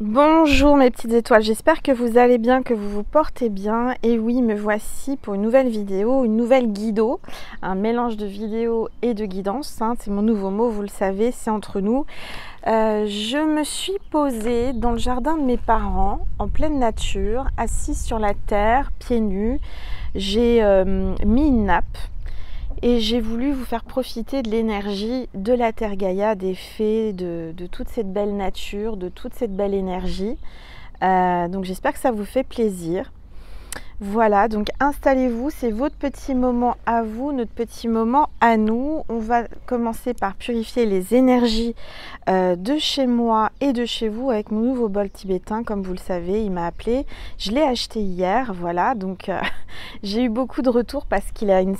Bonjour mes petites étoiles, j'espère que vous allez bien, que vous vous portez bien. Et oui, me voici pour une nouvelle vidéo, une nouvelle guido, un mélange de vidéo et de guidance, hein, c'est mon nouveau mot, vous le savez, c'est entre nous. Je me suis posée dans le jardin de mes parents, en pleine nature, assise sur la terre, pieds nus. J'ai mis une nappe. Et j'ai voulu vous faire profiter de l'énergie de la Terre Gaïa, des fées, de toute cette belle nature, de toute cette belle énergie. Donc j'espère que ça vous fait plaisir. Voilà, donc installez-vous, c'est votre petit moment à vous, notre petit moment à nous. On va commencer par purifier les énergies de chez moi et de chez vous avec mon nouveau bol tibétain. Comme vous le savez, il m'a appelé, je l'ai acheté hier, voilà, donc j'ai eu beaucoup de retours parce qu'il a une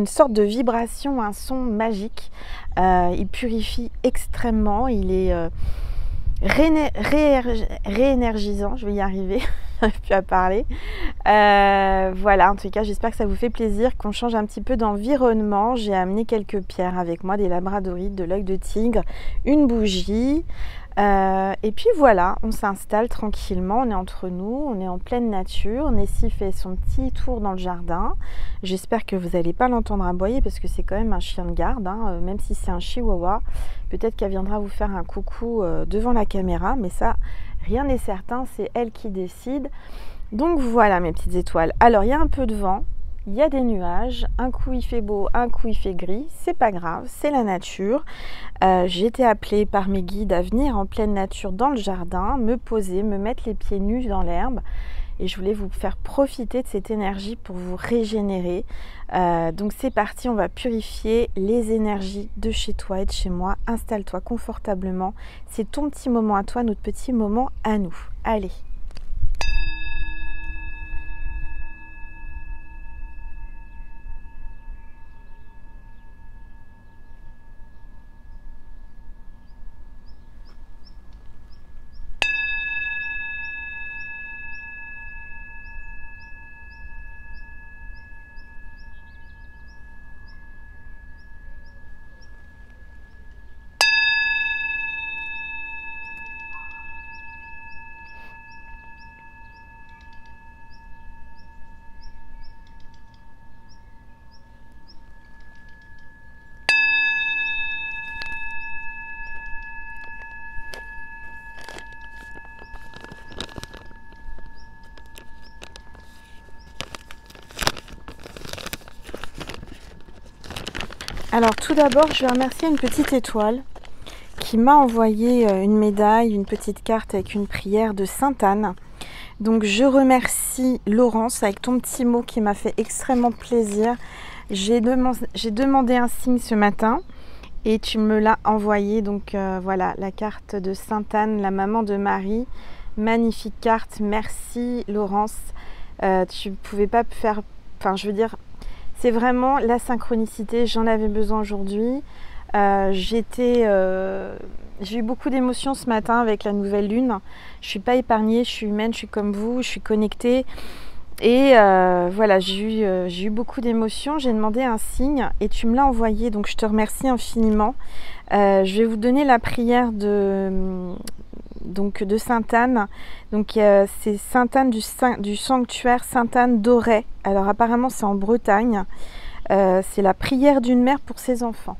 sorte de vibration, un son magique. Il purifie extrêmement, il est réénergisant, je vais y arriver, j'arrive plus à parler. Voilà, en tout cas, j'espère que ça vous fait plaisir, qu'on change un petit peu d'environnement. J'ai amené quelques pierres avec moi, des labradorites, de l'œil de tigre, une bougie. Et puis voilà, on s'installe tranquillement, on est entre nous, on est en pleine nature. Nessie fait son petit tour dans le jardin. J'espère que vous n'allez pas l'entendre aboyer parce que c'est quand même un chien de garde, hein, même si c'est un chihuahua. Peut-être qu'elle viendra vous faire un coucou devant la caméra, mais ça, rien n'est certain, c'est elle qui décide. Donc voilà mes petites étoiles. Alors il y a un peu de vent. Il y a des nuages, un coup il fait beau, un coup il fait gris, c'est pas grave, c'est la nature. J'ai été appelée par mes guides à venir en pleine nature dans le jardin, me poser, me mettre les pieds nus dans l'herbe. Et je voulais vous faire profiter de cette énergie pour vous régénérer. Donc c'est parti, on va purifier les énergies de chez toi et de chez moi. Installe-toi confortablement, c'est ton petit moment à toi, notre petit moment à nous. Allez! Alors tout d'abord, je vais remercier une petite étoile qui m'a envoyé une médaille, une petite carte avec une prière de Sainte Anne. Donc je remercie Laurence avec ton petit mot qui m'a fait extrêmement plaisir. J'ai demandé un signe ce matin et tu me l'as envoyé. Donc voilà, la carte de Sainte Anne, la maman de Marie. Magnifique carte, merci Laurence. Tu ne pouvais pas faire, enfin je veux dire, c'est vraiment la synchronicité, j'en avais besoin aujourd'hui. J'ai eu beaucoup d'émotions ce matin avec la nouvelle lune. Je ne suis pas épargnée, je suis humaine, je suis comme vous, je suis connectée. Et voilà, j'ai eu beaucoup d'émotions. J'ai demandé un signe et tu me l'as envoyé, donc je te remercie infiniment. Je vais vous donner la prière de Sainte Anne. Donc c'est Sainte Anne du sanctuaire Sainte Anne d'Auray. Alors apparemment c'est en Bretagne. C'est la prière d'une mère pour ses enfants.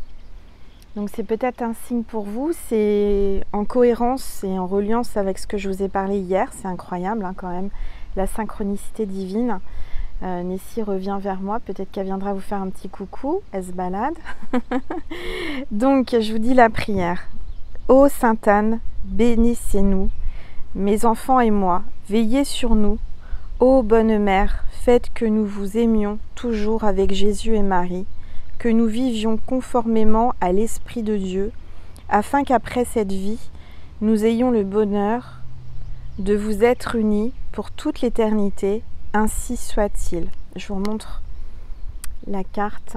Donc c'est peut-être un signe pour vous. C'est en cohérence et en reliance avec ce que je vous ai parlé hier. C'est incroyable hein, quand même, la synchronicité divine. Nessie revient vers moi. Peut-être qu'elle viendra vous faire un petit coucou. Elle se balade. Donc je vous dis la prière. Ô Sainte Anne, bénissez-nous, mes enfants et moi, veillez sur nous. Ô bonne mère, faites que nous vous aimions toujours avec Jésus et Marie, que nous vivions conformément à l'Esprit de Dieu, afin qu'après cette vie, nous ayons le bonheur de vous être unis pour toute l'éternité, ainsi soit-il. Je vous montre la carte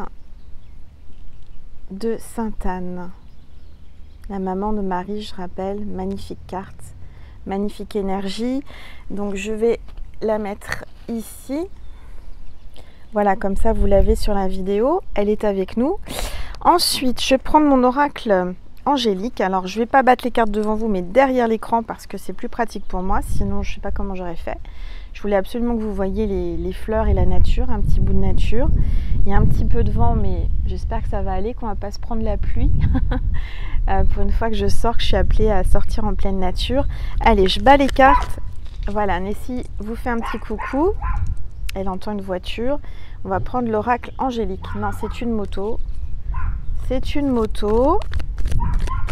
de Sainte Anne. La maman de Marie, je rappelle, magnifique carte, magnifique énergie. Donc je vais la mettre ici. Voilà, comme ça vous l'avez sur la vidéo. Elle est avec nous. Ensuite, je vais prendre mon oracle angélique. Alors je vais pas battre les cartes devant vous, mais derrière l'écran parce que c'est plus pratique pour moi, sinon je sais pas comment j'aurais fait. Je voulais absolument que vous voyiez les fleurs et la nature, un petit bout de nature. Il y a un petit peu de vent, mais j'espère que ça va aller, qu'on va pas se prendre la pluie. Pour une fois que je sors, que je suis appelée à sortir en pleine nature. Allez, je bats les cartes. Voilà, Nessie vous fait un petit coucou. Elle entend une voiture. On va prendre l'oracle angélique. Non, c'est une moto. C'est une moto.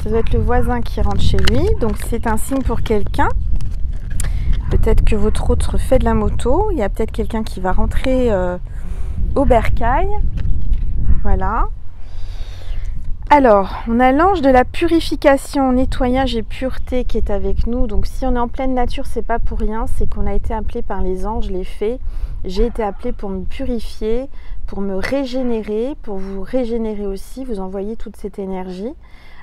Ça doit être le voisin qui rentre chez lui. Donc c'est un signe pour quelqu'un. Peut-être que votre autre fait de la moto. Il y a peut-être quelqu'un qui va rentrer au bercail. Voilà. Alors, on a l'ange de la purification, nettoyage et pureté qui est avec nous. Donc si on est en pleine nature, c'est pas pour rien. C'est qu'on a été appelé par les anges, les fées. J'ai été appelée pour me purifier, pour me régénérer, pour vous régénérer aussi. Vous envoyez toute cette énergie.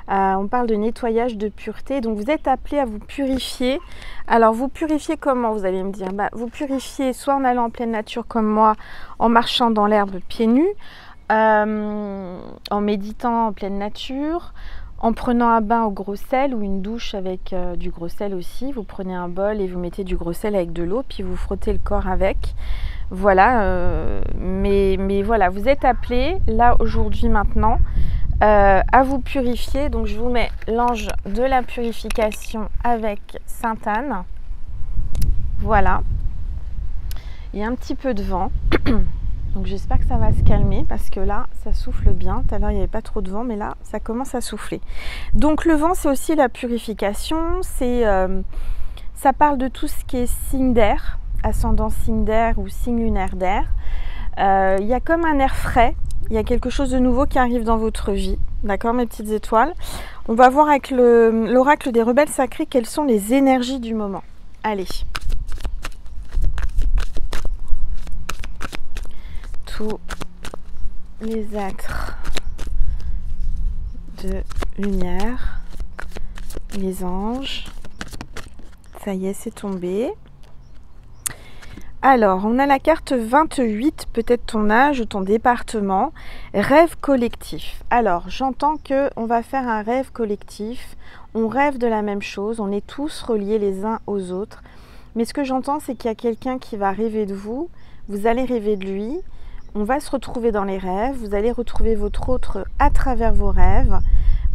On parle de nettoyage, de pureté. Donc vous êtes appelé à vous purifier. Alors vous purifiez comment, vous allez me dire? Vous purifiez soit en allant en pleine nature comme moi, en marchant dans l'herbe pieds nus, en méditant en pleine nature, en prenant un bain au gros sel ou une douche avec du gros sel aussi. Vous prenez un bol et vous mettez du gros sel avec de l'eau, puis vous frottez le corps avec. Voilà, mais voilà, vous êtes appelé là aujourd'hui maintenant à vous purifier. Donc je vous mets l'ange de la purification avec Sainte Anne. Voilà, il y a un petit peu de vent. Donc j'espère que ça va se calmer parce que là ça souffle bien. Tout à l'heure il n'y avait pas trop de vent, mais là ça commence à souffler. Donc le vent c'est aussi la purification. Ça parle de tout ce qui est signe d'air, ascendant signe d'air ou signe lunaire d'air. Il y a comme un air frais. Il y a quelque chose de nouveau qui arrive dans votre vie. D'accord mes petites étoiles? On va voir avec l'oracle des rebelles sacrés quelles sont les énergies du moment. Allez. Tous les êtres de lumière, les anges. Ça y est, c'est tombé. Alors, on a la carte 28, peut-être ton âge ou ton département, rêve collectif. Alors, j'entends qu'on va faire un rêve collectif, on rêve de la même chose, on est tous reliés les uns aux autres. Mais ce que j'entends, c'est qu'il y a quelqu'un qui va rêver de vous, vous allez rêver de lui, on va se retrouver dans les rêves, vous allez retrouver votre autre à travers vos rêves.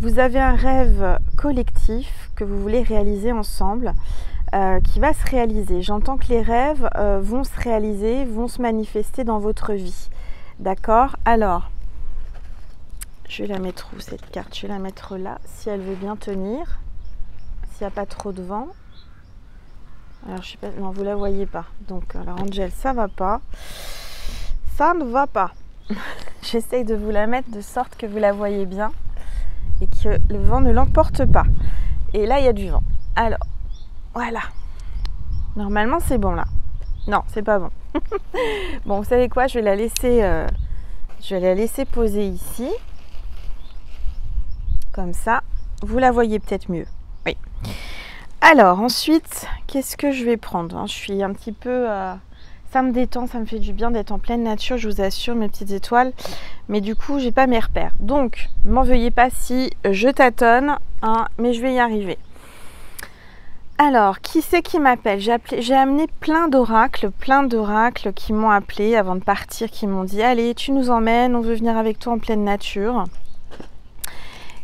Vous avez un rêve collectif que vous voulez réaliser ensemble. Qui va se réaliser. J'entends que les rêves vont se réaliser, vont se manifester dans votre vie. D'accord? Alors, je vais la mettre où cette carte? Je vais la mettre là, si elle veut bien tenir. S'il n'y a pas trop de vent. Alors, je sais pas, non, vous la voyez pas. Donc, alors Angel, ça va pas. Ça ne va pas. J'essaye de vous la mettre de sorte que vous la voyez bien et que le vent ne l'emporte pas. Et là, il y a du vent. Alors, voilà. Normalement, c'est bon là. Non, c'est pas bon. Bon, vous savez quoi? Je vais la laisser poser ici. Comme ça. Vous la voyez peut-être mieux. Oui. Alors, ensuite, qu'est-ce que je vais prendre? Je suis un petit peu... ça me détend, ça me fait du bien d'être en pleine nature, je vous assure, mes petites étoiles. Mais du coup, j'ai pas mes repères. Donc, m'en veuillez pas si je tâtonne, hein, mais je vais y arriver. Alors, qui c'est qui m'appelle? J'ai amené plein d'oracles qui m'ont appelé avant de partir, qui m'ont dit « Allez, tu nous emmènes, on veut venir avec toi en pleine nature ».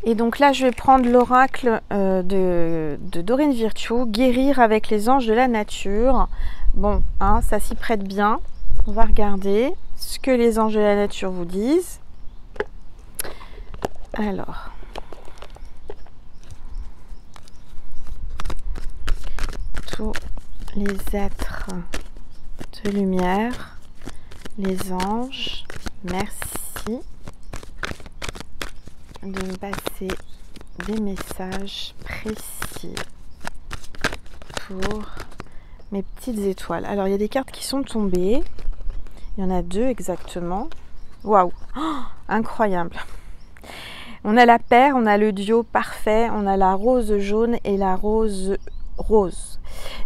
Et donc là, je vais prendre l'oracle de Dorine Virtue, guérir avec les anges de la nature. Bon, hein, ça s'y prête bien. On va regarder ce que les anges de la nature vous disent. Alors... tous les êtres de lumière, les anges, merci de me passer des messages précis pour mes petites étoiles. Alors, il y a des cartes qui sont tombées. Il y en a deux exactement. Waouh! Oh, incroyable! On a la paire, on a le duo parfait, on a la rose jaune et la rose rose.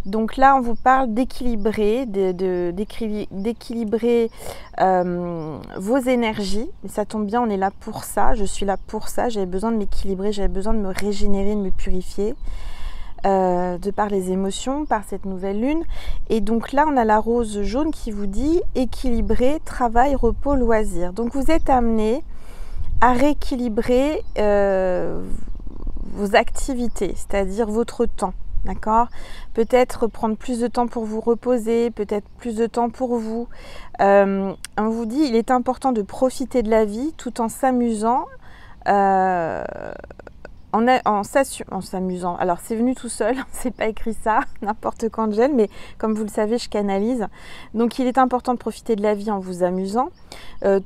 Donc là, on vous parle d'équilibrer, d'équilibrer vos énergies. Mais ça tombe bien, on est là pour ça. Je suis là pour ça. J'avais besoin de m'équilibrer, j'avais besoin de me régénérer, de me purifier. De par les émotions, par cette nouvelle lune. Et donc là, on a la rose jaune qui vous dit équilibrer, travail, repos, loisir. Donc vous êtes amené à rééquilibrer vos activités, c'est-à-dire votre temps. D'accord? Peut-être prendre plus de temps pour vous reposer, peut-être plus de temps pour vous. On vous dit, il est important de profiter de la vie tout en s'amusant. En s'amusant. Alors c'est venu tout seul, c'est pas écrit ça, n'importe quand Angel, mais comme vous le savez, je canalise. Donc il est important de profiter de la vie en vous amusant,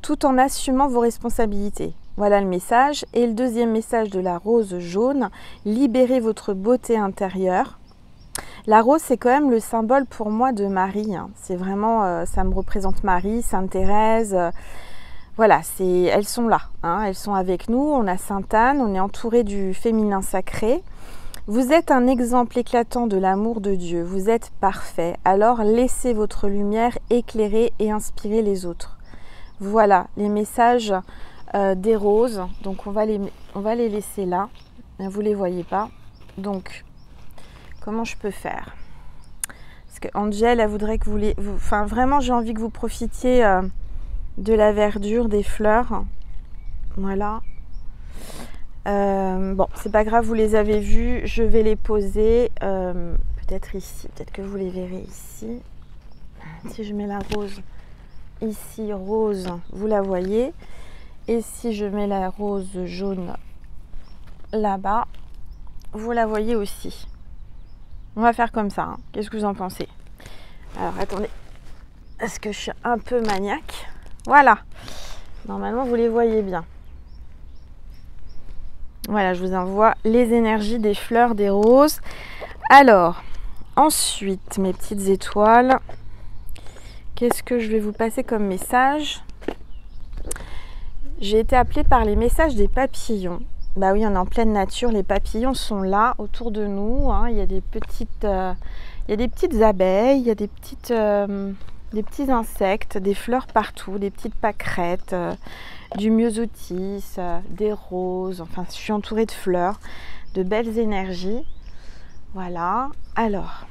tout en assumant vos responsabilités. Voilà le message. Et le deuxième message de la rose jaune, libérez votre beauté intérieure. La rose, c'est quand même le symbole pour moi de Marie. Hein. C'est vraiment, ça me représente Marie, Sainte Thérèse. Voilà, elles sont là, hein, elles sont avec nous, on a Sainte Anne, on est entouré du féminin sacré. Vous êtes un exemple éclatant de l'amour de Dieu, vous êtes parfait, alors laissez votre lumière éclairer et inspirer les autres. Voilà les messages des roses, donc on va les laisser là, vous ne les voyez pas. Donc, comment je peux faire? Parce que Angel, elle voudrait que enfin vraiment j'ai envie que vous profitiez de la verdure, des fleurs. Voilà. Bon, c'est pas grave, vous les avez vus. Je vais les poser peut-être ici. Peut-être que vous les verrez ici. Si je mets la rose ici, rose, vous la voyez. Et si je mets la rose jaune là-bas, vous la voyez aussi. On va faire comme ça. Hein. Qu'est-ce que vous en pensez? Alors, attendez. Est-ce que je suis un peu maniaque? Voilà, normalement vous les voyez bien. Voilà, je vous envoie les énergies des fleurs, des roses. Alors, ensuite, mes petites étoiles, qu'est-ce que je vais vous passer comme message? J'ai été appelée par les messages des papillons. Bah oui, on est en pleine nature, les papillons sont là autour de nous. Hein. Il y a des petites abeilles, il y a des petits insectes, des fleurs partout, des petites pâquerettes, du myosotis, des roses. Enfin, je suis entourée de fleurs, de belles énergies. Voilà. Alors,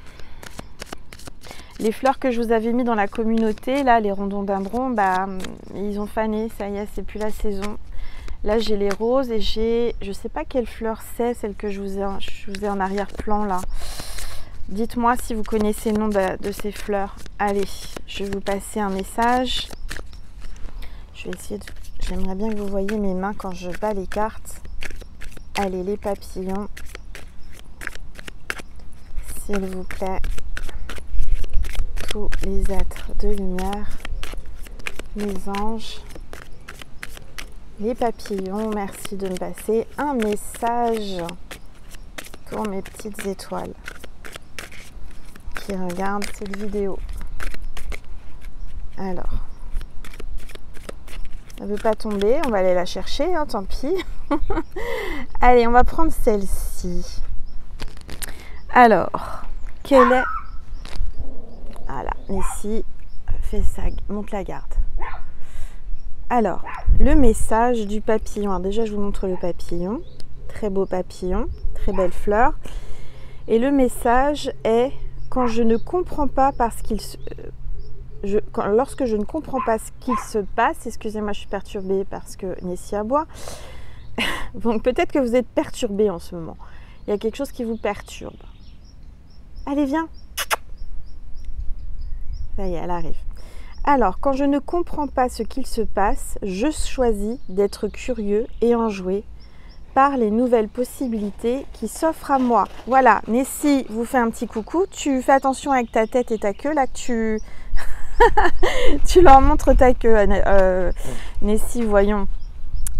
les fleurs que je vous avais mis dans la communauté, là, les rhododendrons, bah, ils ont fané. Ça y est, c'est plus la saison. Là, j'ai les roses et j'ai, je sais pas quelle fleur c'est, celle que je vous ai en arrière-plan là. Dites-moi si vous connaissez le nom de ces fleurs. Allez, je vais vous passer un message. Je vais essayer de... J'aimerais bien que vous voyiez mes mains quand je bats les cartes. Allez, les papillons. S'il vous plaît. Tous les êtres de lumière. Les anges. Les papillons. Merci de me passer un message pour mes petites étoiles qui regardent cette vidéo. Alors, elle ne veut pas tomber, on va aller la chercher, hein, tant pis. Allez, on va prendre celle-ci. Alors, quelle est... Voilà, ici, fais ça, monte la garde. Alors, le message du papillon. Alors déjà, je vous montre le papillon. Très beau papillon, très belle fleur. Et le message est... Quand je ne comprends pas lorsque je ne comprends pas ce qu'il se passe, excusez-moi, je suis perturbée parce que Nessie aboie. Donc peut-être que vous êtes perturbée en ce moment. Il y a quelque chose qui vous perturbe. Allez, viens. Ça y est, elle arrive. Alors, quand je ne comprends pas ce qu'il se passe, je choisis d'être curieux et enjoué par les nouvelles possibilités qui s'offrent à moi. Voilà, Nessie vous fait un petit coucou. Tu fais attention avec ta tête et ta queue, là que tu... tu leur montres ta queue. Nessie, voyons.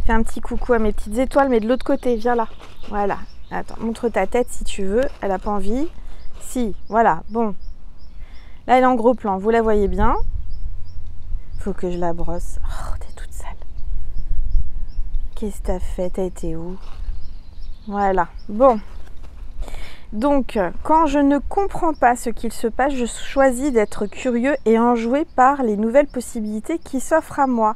Fais un petit coucou à mes petites étoiles, mais de l'autre côté, viens là. Voilà. Attends, montre ta tête si tu veux. Elle n'a pas envie. Si, voilà, bon. Là, elle est en gros plan, vous la voyez bien. Faut que je la brosse. Oh, t'es toute sale. Qu'est-ce que t'as fait? T'as été où? Voilà. Bon. Donc, quand je ne comprends pas ce qu'il se passe, je choisis d'être curieux et enjoué par les nouvelles possibilités qui s'offrent à moi.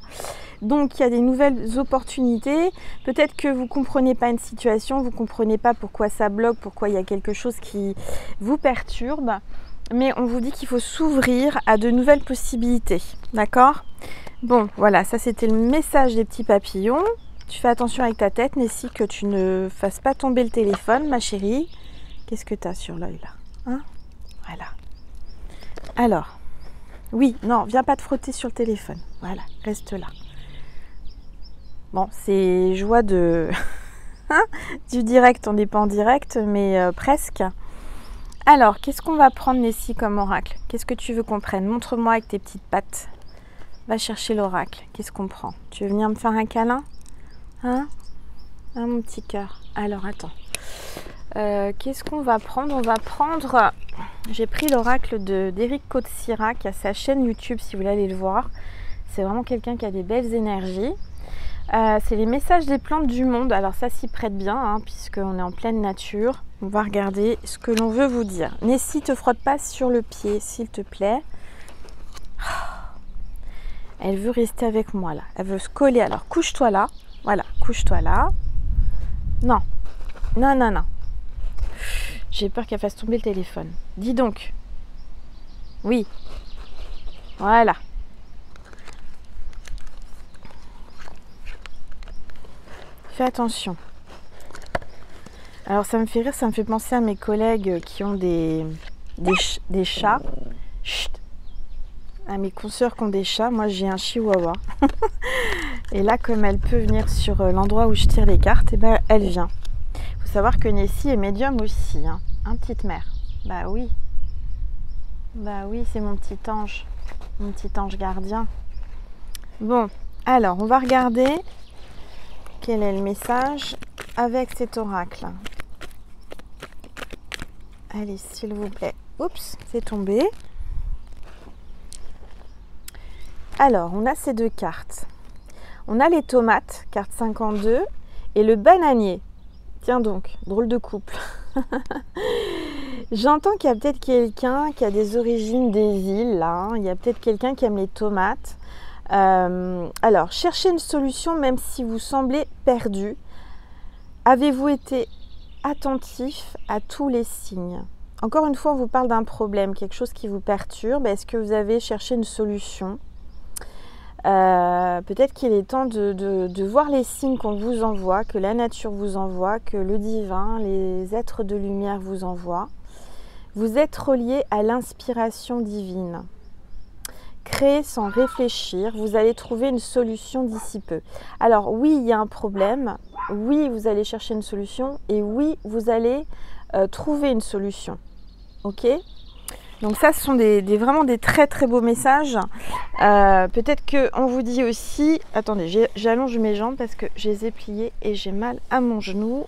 Donc, il y a des nouvelles opportunités. Peut-être que vous ne comprenez pas une situation, vous ne comprenez pas pourquoi ça bloque, pourquoi il y a quelque chose qui vous perturbe. Mais on vous dit qu'il faut s'ouvrir à de nouvelles possibilités. D'accord? Bon, voilà, ça c'était le message des petits papillons. Tu fais attention avec ta tête, Nessie, que tu ne fasses pas tomber le téléphone, ma chérie. Qu'est-ce que tu as sur l'œil là, hein? Voilà. Alors, oui, non, viens pas te frotter sur le téléphone. Voilà, reste là. Bon, c'est joie de du direct, on n'est pas en direct, mais presque. Alors, qu'est-ce qu'on va prendre, Nessie, comme oracle? Qu'est-ce que tu veux qu'on prenne? Montre-moi avec tes petites pattes. Va chercher l'oracle. Qu'est-ce qu'on prend? Tu veux venir me faire un câlin? Hein? Hein, mon petit cœur. Alors, attends. Qu'est-ce qu'on va prendre? On va prendre... J'ai pris l'oracle d'Éric Cotsira qui a sa chaîne YouTube, si vous voulez aller le voir. C'est vraiment quelqu'un qui a des belles énergies. C'est les messages des plantes du monde. Alors ça s'y prête bien, hein, puisqu'on est en pleine nature. On va regarder ce que l'on veut vous dire. Nessie, te frotte pas sur le pied, s'il te plaît. Elle veut rester avec moi, là. Elle veut se coller. Alors, couche-toi là. Voilà, couche-toi là. Non. Non, non, non. J'ai peur qu'elle fasse tomber le téléphone. Dis donc. Oui. Voilà. Fais attention. Alors ça me fait rire, ça me fait penser à mes collègues qui ont des chats. Chut. À mes consoeurs qui ont des chats. Moi j'ai un chihuahua. Et là, comme elle peut venir sur l'endroit où je tire les cartes, et ben elle vient. Il faut savoir que Nessie est médium aussi, hein, petite mère. Bah oui. Bah oui, c'est mon petit ange gardien. Bon, alors on va regarder quel est le message avec cet oracle. Allez, s'il vous plaît. Oups, c'est tombé. Alors, on a ces deux cartes. On a les tomates, carte 52, et le bananier. Tiens donc, drôle de couple. J'entends qu'il y a peut-être quelqu'un qui a des origines des îles, là. Il y a peut-être quelqu'un qui aime les tomates. Alors, cherchez une solution même si vous semblez perdu. Avez-vous été attentif à tous les signes? Encore une fois, on vous parle d'un problème, quelque chose qui vous perturbe. Est-ce que vous avez cherché une solution? Peut-être qu'il est temps de voir les signes qu'on vous envoie, que la nature vous envoie, que le divin, les êtres de lumière vous envoient. Vous êtes relié à l'inspiration divine. Créez sans réfléchir, vous allez trouver une solution d'ici peu. Alors oui, il y a un problème, oui, vous allez chercher une solution et oui, vous allez trouver une solution. Ok? Donc ça, ce sont vraiment des très très beaux messages. Peut-être qu'on vous dit aussi... Attendez, j'allonge mes jambes parce que je les ai pliées et j'ai mal à mon genou.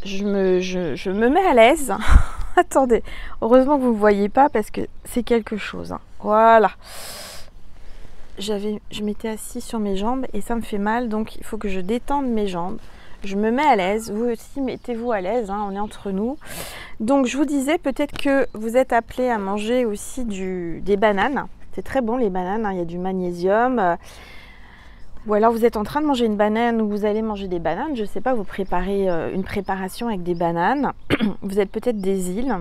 Je me mets à l'aise. Attendez, heureusement que vous ne me voyez pas parce que c'est quelque chose. Hein. Voilà. Je m'étais assise sur mes jambes et ça me fait mal. Donc il faut que je détende mes jambes. Je me mets à l'aise, vous aussi mettez-vous à l'aise, hein, on est entre nous. Donc je vous disais peut-être que vous êtes appelé à manger aussi des bananes. C'est très bon les bananes, hein, il y a du magnésium. Ou alors vous êtes en train de manger une banane ou vous allez manger des bananes, je ne sais pas, vous préparez une préparation avec des bananes. Vous êtes peut-être des îles.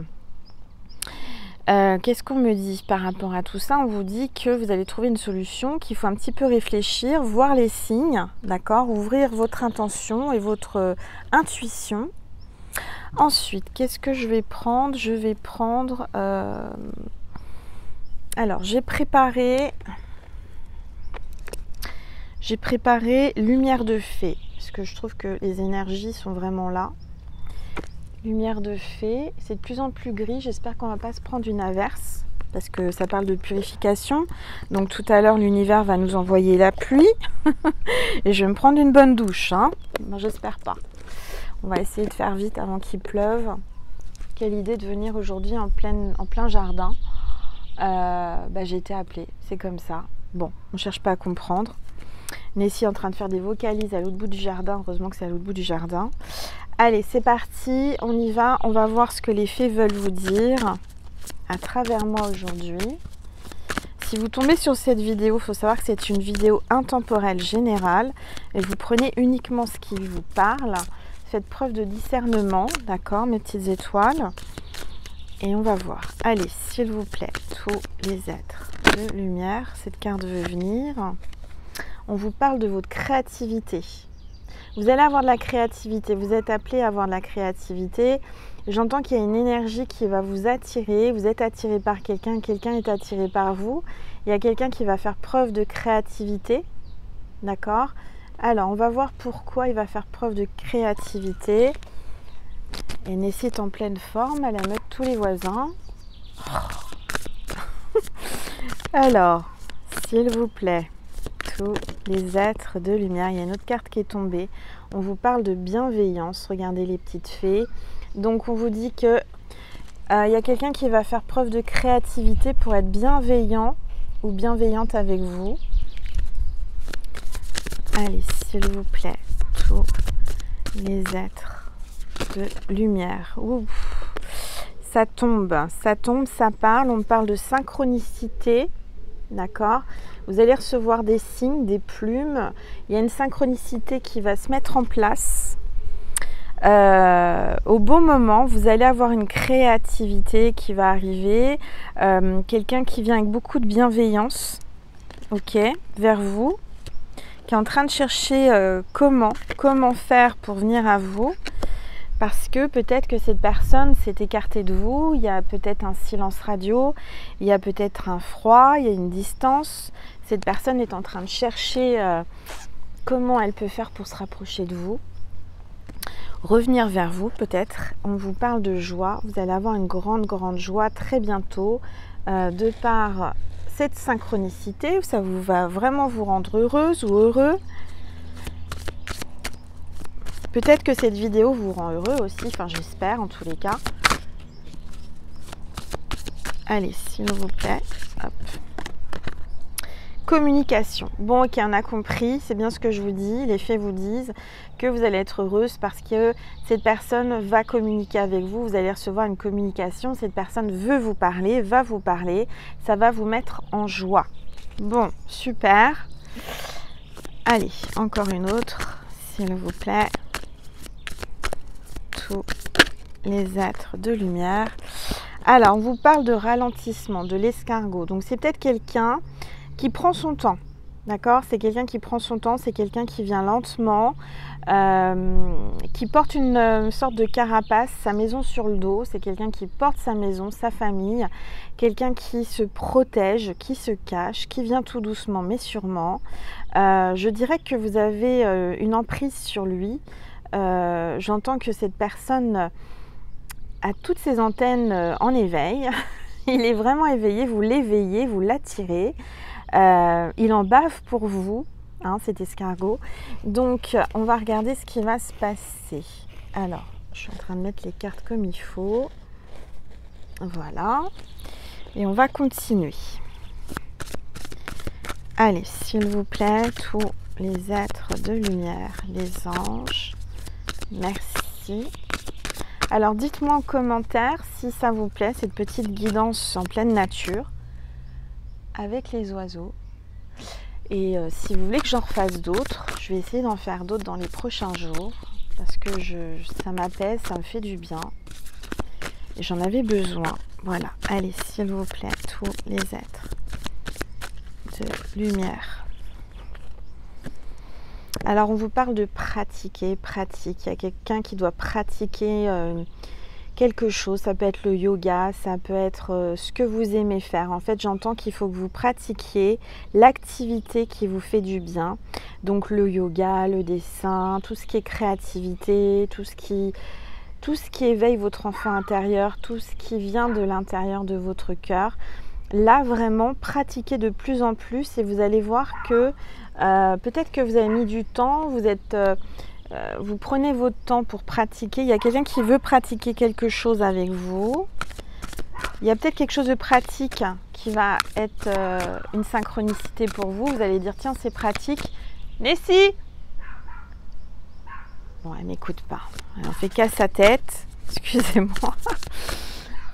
Qu'est-ce qu'on me dit par rapport à tout ça? On vous dit que vous allez trouver une solution, qu'il faut un petit peu réfléchir, voir les signes, d'accord? Ouvrir votre intention et votre intuition. Ensuite, qu'est-ce que je vais prendre? Je vais prendre... Alors, j'ai préparé lumière de fée, parce que je trouve que les énergies sont vraiment là. Lumière de fée, c'est de plus en plus gris, j'espère qu'on ne va pas se prendre une averse parce que ça parle de purification. Donc tout à l'heure l'univers va nous envoyer la pluie et je vais me prendre une bonne douche, hein. Bon, j'espère pas. On va essayer de faire vite avant qu'il pleuve. Quelle idée de venir aujourd'hui en plein jardin. J'ai été appelée, c'est comme ça. Bon, on ne cherche pas à comprendre. Nessie est en train de faire des vocalises à l'autre bout du jardin, heureusement que c'est à l'autre bout du jardin. Allez, c'est parti, on y va. On va voir ce que les fées veulent vous dire à travers moi aujourd'hui. Si vous tombez sur cette vidéo, il faut savoir que c'est une vidéo intemporelle générale et vous prenez uniquement ce qui vous parle. Faites preuve de discernement, d'accord, mes petites étoiles. Et on va voir. Allez, s'il vous plaît, tous les êtres de lumière, cette carte veut venir. On vous parle de votre créativité. Vous allez avoir de la créativité, vous êtes appelé à avoir de la créativité. J'entends qu'il y a une énergie qui va vous attirer, vous êtes attiré par quelqu'un, quelqu'un est attiré par vous. Il y a quelqu'un qui va faire preuve de créativité, d'accord? Alors, on va voir pourquoi il va faire preuve de créativité. Et nécessite en pleine forme, elle émeute tous les voisins. Alors, s'il vous plaît, tous les êtres de lumière, il y a une autre carte qui est tombée. On vous parle de bienveillance, regardez les petites fées. Donc on vous dit que il y a quelqu'un qui va faire preuve de créativité pour être bienveillant ou bienveillante avec vous. Allez, s'il vous plaît, tous les êtres de lumière. Ouh, ça tombe, ça parle. On me parle de synchronicité, d'accord? Vous allez recevoir des signes, des plumes. Il y a une synchronicité qui va se mettre en place. Au bon moment, vous allez avoir une créativité qui va arriver. Quelqu'un qui vient avec beaucoup de bienveillance, ok, vers vous, qui est en train de chercher comment faire pour venir à vous. Parce que peut-être que cette personne s'est écartée de vous, il y a peut-être un silence radio, il y a peut-être un froid, il y a une distance. Cette personne est en train de chercher comment elle peut faire pour se rapprocher de vous. Revenir vers vous peut-être. On vous parle de joie, vous allez avoir une grande joie très bientôt de par cette synchronicité, ça va vraiment vous rendre heureuse ou heureux. Peut-être que cette vidéo vous rend heureux aussi, enfin j'espère en tous les cas. Allez, s'il vous plaît. Hop. Communication. Bon, ok, on a compris, c'est bien ce que je vous dis. Les fées vous disent que vous allez être heureuse parce que cette personne va communiquer avec vous. Vous allez recevoir une communication. Cette personne veut vous parler, va vous parler. Ça va vous mettre en joie. Bon, super. Allez, encore une autre, s'il vous plaît. Tous les êtres de lumière. Alors, on vous parle de ralentissement, de l'escargot. Donc, c'est peut-être quelqu'un qui prend son temps, d'accord? C'est quelqu'un qui prend son temps, c'est quelqu'un qui vient lentement, qui porte une sorte de carapace, sa maison sur le dos. C'est quelqu'un qui porte sa maison, sa famille, quelqu'un qui se protège, qui se cache, qui vient tout doucement mais sûrement. Je dirais que vous avez une emprise sur lui. J'entends que cette personne a toutes ses antennes en éveil. Il est vraiment éveillé, vous l'éveillez, vous l'attirez. Il en bave pour vous, hein, cet escargot. Donc, on va regarder ce qui va se passer. Alors, je suis en train de mettre les cartes comme il faut. Voilà. Et on va continuer. Allez, s'il vous plaît, tous les êtres de lumière, les anges. Merci. Alors, dites-moi en commentaire si ça vous plaît, cette petite guidance en pleine nature avec les oiseaux. Et si vous voulez que j'en refasse d'autres, je vais essayer d'en faire d'autres dans les prochains jours parce que ça m'apaise, ça me fait du bien et j'en avais besoin. Voilà, allez, s'il vous plaît, tous les êtres de lumière. Alors, on vous parle de pratiquer. Il y a quelqu'un qui doit pratiquer quelque chose. Ça peut être le yoga, ça peut être ce que vous aimez faire. En fait, j'entends qu'il faut que vous pratiquiez l'activité qui vous fait du bien. Donc, le yoga, le dessin, tout ce qui est créativité, tout ce qui éveille votre enfant intérieur, tout ce qui vient de l'intérieur de votre cœur. Là, vraiment, pratiquez de plus en plus et vous allez voir que peut-être que vous avez mis du temps, vous prenez votre temps pour pratiquer. Il y a quelqu'un qui veut pratiquer quelque chose avec vous. Il y a peut-être quelque chose de pratique qui va être une synchronicité pour vous. Vous allez dire, tiens, c'est pratique. Mais si! Bon, elle m'écoute pas. Elle en fait qu'à sa tête. Excusez-moi.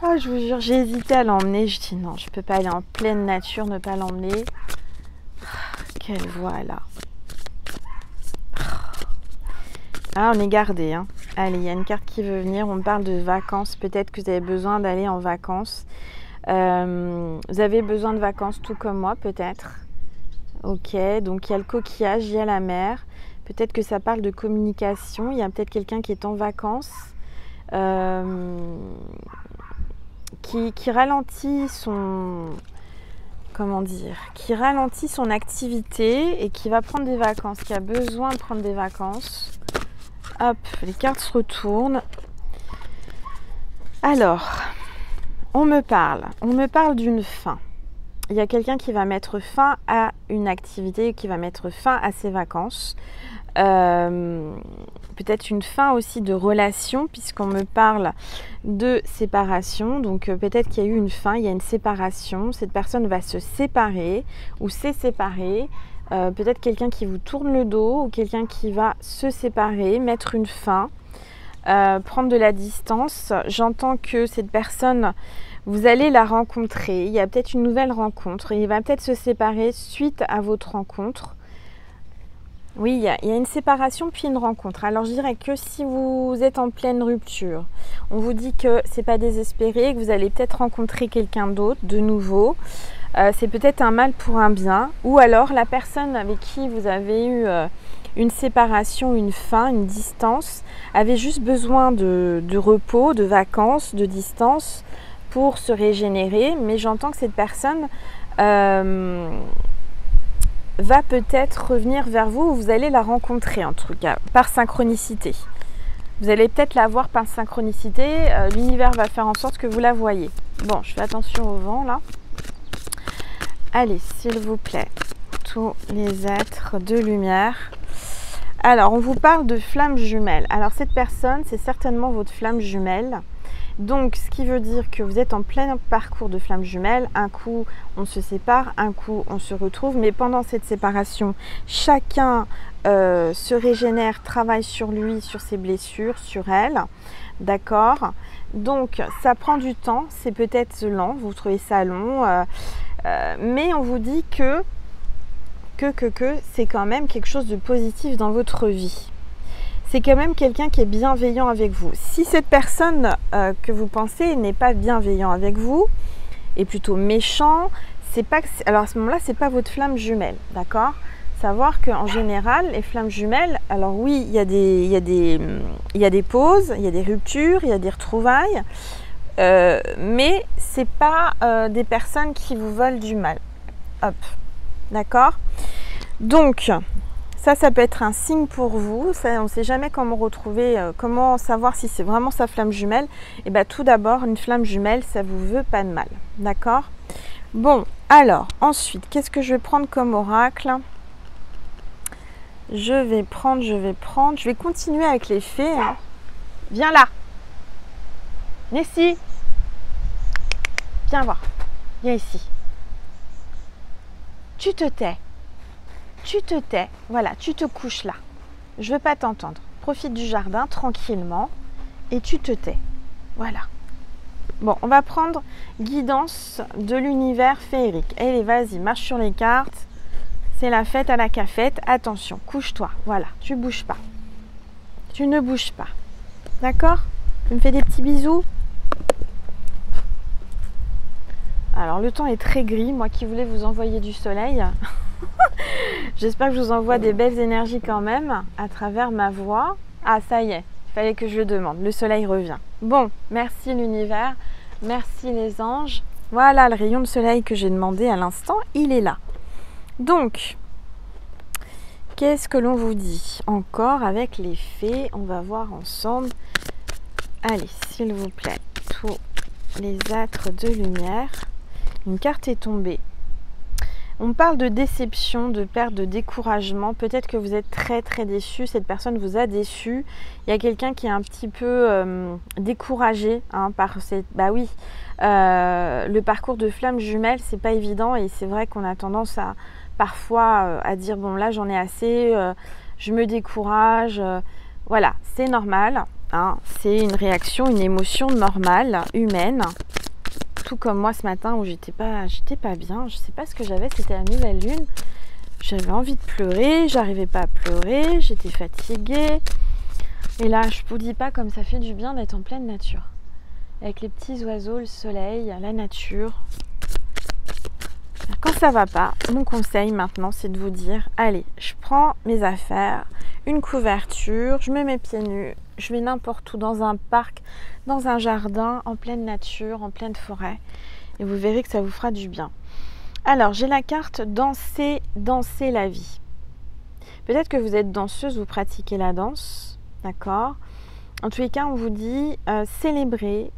Oh, je vous jure, j'ai hésité à l'emmener. Je dis non, je peux pas aller en pleine nature, ne pas l'emmener. Quelle voix là. Ah, on est gardé. Hein. Allez, il y a une carte qui veut venir. On me parle de vacances. Peut-être que vous avez besoin d'aller en vacances. Vous avez besoin de vacances tout comme moi, peut-être. Ok, donc il y a le coquillage, il y a la mer. Peut-être que ça parle de communication. Il y a peut-être quelqu'un qui est en vacances. Qui ralentit son... Comment dire, qui ralentit son activité et qui va prendre des vacances, qui a besoin de prendre des vacances. Hop, les cartes se retournent. Alors, on me parle d'une fin. Il y a quelqu'un qui va mettre fin à une activité, qui va mettre fin à ses vacances. Peut-être une fin aussi de relation, puisqu'on me parle de séparation. Donc peut-être qu'il y a eu une fin, il y a une séparation. Cette personne va se séparer ou s'est séparée. Peut-être quelqu'un qui vous tourne le dos ou quelqu'un qui va se séparer, mettre une fin, prendre de la distance. J'entends que cette personne, vous allez la rencontrer. Il y a peut-être une nouvelle rencontre. Il va peut-être se séparer suite à votre rencontre. Oui, il y a une séparation puis une rencontre. Alors je dirais que si vous êtes en pleine rupture, on vous dit que c'est pas désespéré, que vous allez peut-être rencontrer quelqu'un d'autre de nouveau. C'est peut-être un mal pour un bien. Ou alors la personne avec qui vous avez eu une séparation, une fin, une distance, avait juste besoin de repos, de vacances, de distance pour se régénérer. Mais j'entends que cette personne... va peut-être revenir vers vous, ou vous allez la rencontrer en tout cas, par synchronicité. Vous allez peut-être la voir par synchronicité, l'univers va faire en sorte que vous la voyez. Bon, je fais attention au vent là. Allez, s'il vous plaît, tous les êtres de lumière. Alors, on vous parle de flamme jumelle. Alors, cette personne, c'est certainement votre flamme jumelle. Donc, ce qui veut dire que vous êtes en plein parcours de flamme jumelle. Un coup, on se sépare, un coup, on se retrouve. Mais pendant cette séparation, chacun se régénère, travaille sur lui, sur ses blessures, sur elle. D'accord? Donc, ça prend du temps. C'est peut-être lent. Vous trouvez ça long. Mais on vous dit que c'est quand même quelque chose de positif dans votre vie. C'est quand même quelqu'un qui est bienveillant avec vous. Si cette personne que vous pensez n'est pas bienveillant avec vous, est plutôt méchant, c'est pas que, alors à ce moment-là, c'est pas votre flamme jumelle, d'accord? Savoir qu'en général, les flammes jumelles, alors oui, il y a des pauses, il y a des ruptures, il y a des retrouvailles, mais c'est pas des personnes qui vous veulent du mal. Hop, d'accord? Donc, ça peut être un signe pour vous. Ça, on ne sait jamais comment retrouver, comment savoir si c'est vraiment sa flamme jumelle. Et bien tout d'abord, une flamme jumelle, ça ne vous veut pas de mal. D'accord? Bon, alors, ensuite, qu'est-ce que je vais prendre comme oracle? Je vais continuer avec les fées. Hein. Viens là. Nessie. Viens voir. Viens ici. Tu te tais. Tu te tais, voilà, tu te couches là. Je veux pas t'entendre. Profite du jardin tranquillement et tu te tais. Voilà. Bon, on va prendre guidance de l'univers féerique. Allez, vas-y, marche sur les cartes. C'est la fête à la cafette. Attention, couche-toi. Voilà, tu bouges pas. Tu ne bouges pas. D'accord? Tu me fais des petits bisous? Alors, le temps est très gris. Moi qui voulais vous envoyer du soleil... J'espère que je vous envoie des belles énergies quand même à travers ma voix. Ah, ça y est, il fallait que je le demande. Le soleil revient. Bon, merci l'univers, merci les anges. Voilà le rayon de soleil que j'ai demandé à l'instant, il est là. Donc, qu'est-ce que l'on vous dit? Encore avec les fées, on va voir ensemble. Allez, s'il vous plaît, tous les êtres de lumière. Une carte est tombée. On parle de déception, de perte, de découragement. Peut-être que vous êtes très très déçu, cette personne vous a déçu. Il y a quelqu'un qui est un petit peu découragé hein, par cette... Bah oui, le parcours de flamme jumelle, c'est pas évident et c'est vrai qu'on a tendance à parfois à dire bon là j'en ai assez, je me décourage. Voilà, c'est normal, hein, c'est une réaction, une émotion normale, humaine. Tout comme moi ce matin où j'étais pas bien, je sais pas ce que j'avais, c'était la nouvelle lune. J'avais envie de pleurer, j'arrivais pas à pleurer, j'étais fatiguée. Et là, je vous dis pas comme ça fait du bien d'être en pleine nature. Avec les petits oiseaux, le soleil, la nature. Quand ça va pas, mon conseil maintenant, c'est de vous dire, allez, je prends mes affaires, une couverture, je mets mes pieds nus, je vais n'importe où, dans un parc, dans un jardin, en pleine nature, en pleine forêt. Et vous verrez que ça vous fera du bien. Alors, j'ai la carte danser, danser la vie. Peut-être que vous êtes danseuse, vous pratiquez la danse, d'accord? En tous les cas, on vous dit célébrer,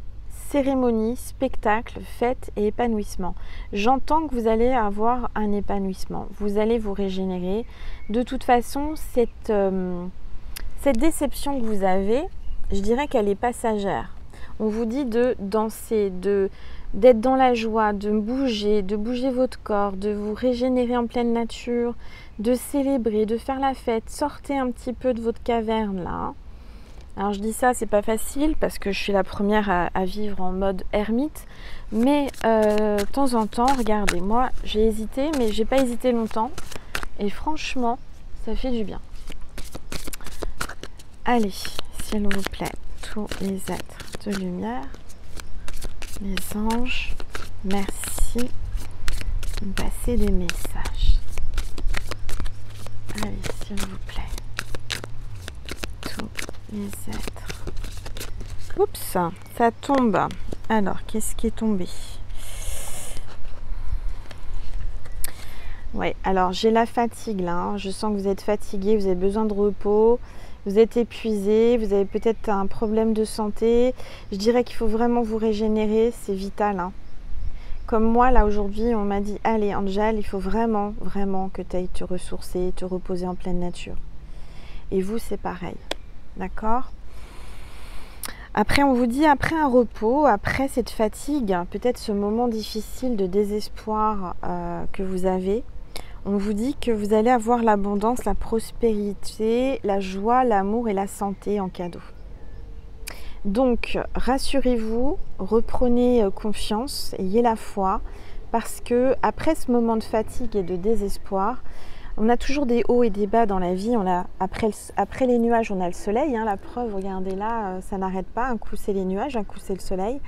cérémonie, spectacle, fête et épanouissement. J'entends que vous allez avoir un épanouissement, vous allez vous régénérer. De toute façon, cette déception que vous avez, je dirais qu'elle est passagère. On vous dit de danser, d'être dans la joie, de bouger votre corps, de vous régénérer en pleine nature, de célébrer, de faire la fête. Sortez un petit peu de votre caverne là. Alors je dis ça, c'est pas facile parce que je suis la première à vivre en mode ermite. Mais de temps en temps, regardez, moi j'ai hésité, mais j'ai pas hésité longtemps. Et franchement, ça fait du bien. Allez, s'il vous plaît, tous les êtres de lumière, les anges, merci de me passer des messages. Allez, s'il vous plaît, tous les êtres. Oups, ça tombe. Alors, qu'est-ce qui est tombé? Ouais, alors j'ai la fatigue là, hein. Je sens que vous êtes fatigué, vous avez besoin de repos, vous êtes épuisé, vous avez peut-être un problème de santé. Je dirais qu'il faut vraiment vous régénérer, c'est vital, hein. Comme moi là aujourd'hui, on m'a dit allez Angel, il faut vraiment que tu ailles te ressourcer, te reposer en pleine nature. Et vous c'est pareil, d'accord? Après on vous dit après un repos, après cette fatigue, peut-être ce moment difficile de désespoir que vous avez, on vous dit que vous allez avoir l'abondance, la prospérité, la joie, l'amour et la santé en cadeau. Donc, rassurez-vous, reprenez confiance, ayez la foi, parce que après ce moment de fatigue et de désespoir, on a toujours des hauts et des bas dans la vie. Après les nuages, on a le soleil, hein, la preuve, regardez là, ça n'arrête pas. Un coup c'est les nuages, un coup c'est le soleil.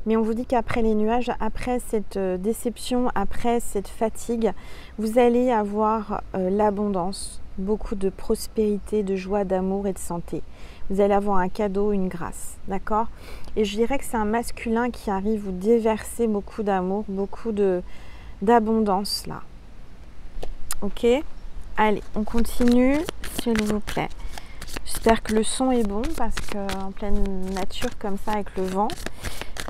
Mais on vous dit qu'après les nuages, après cette déception, après cette fatigue, vous allez avoir l'abondance, beaucoup de prospérité, de joie, d'amour et de santé. Vous allez avoir un cadeau, une grâce, d'accord? Et je dirais que c'est un masculin qui arrive vous déverser beaucoup d'amour, beaucoup d'abondance là. Ok? Allez, on continue, s'il vous plaît. J'espère que le son est bon parce qu'en pleine nature comme ça avec le vent,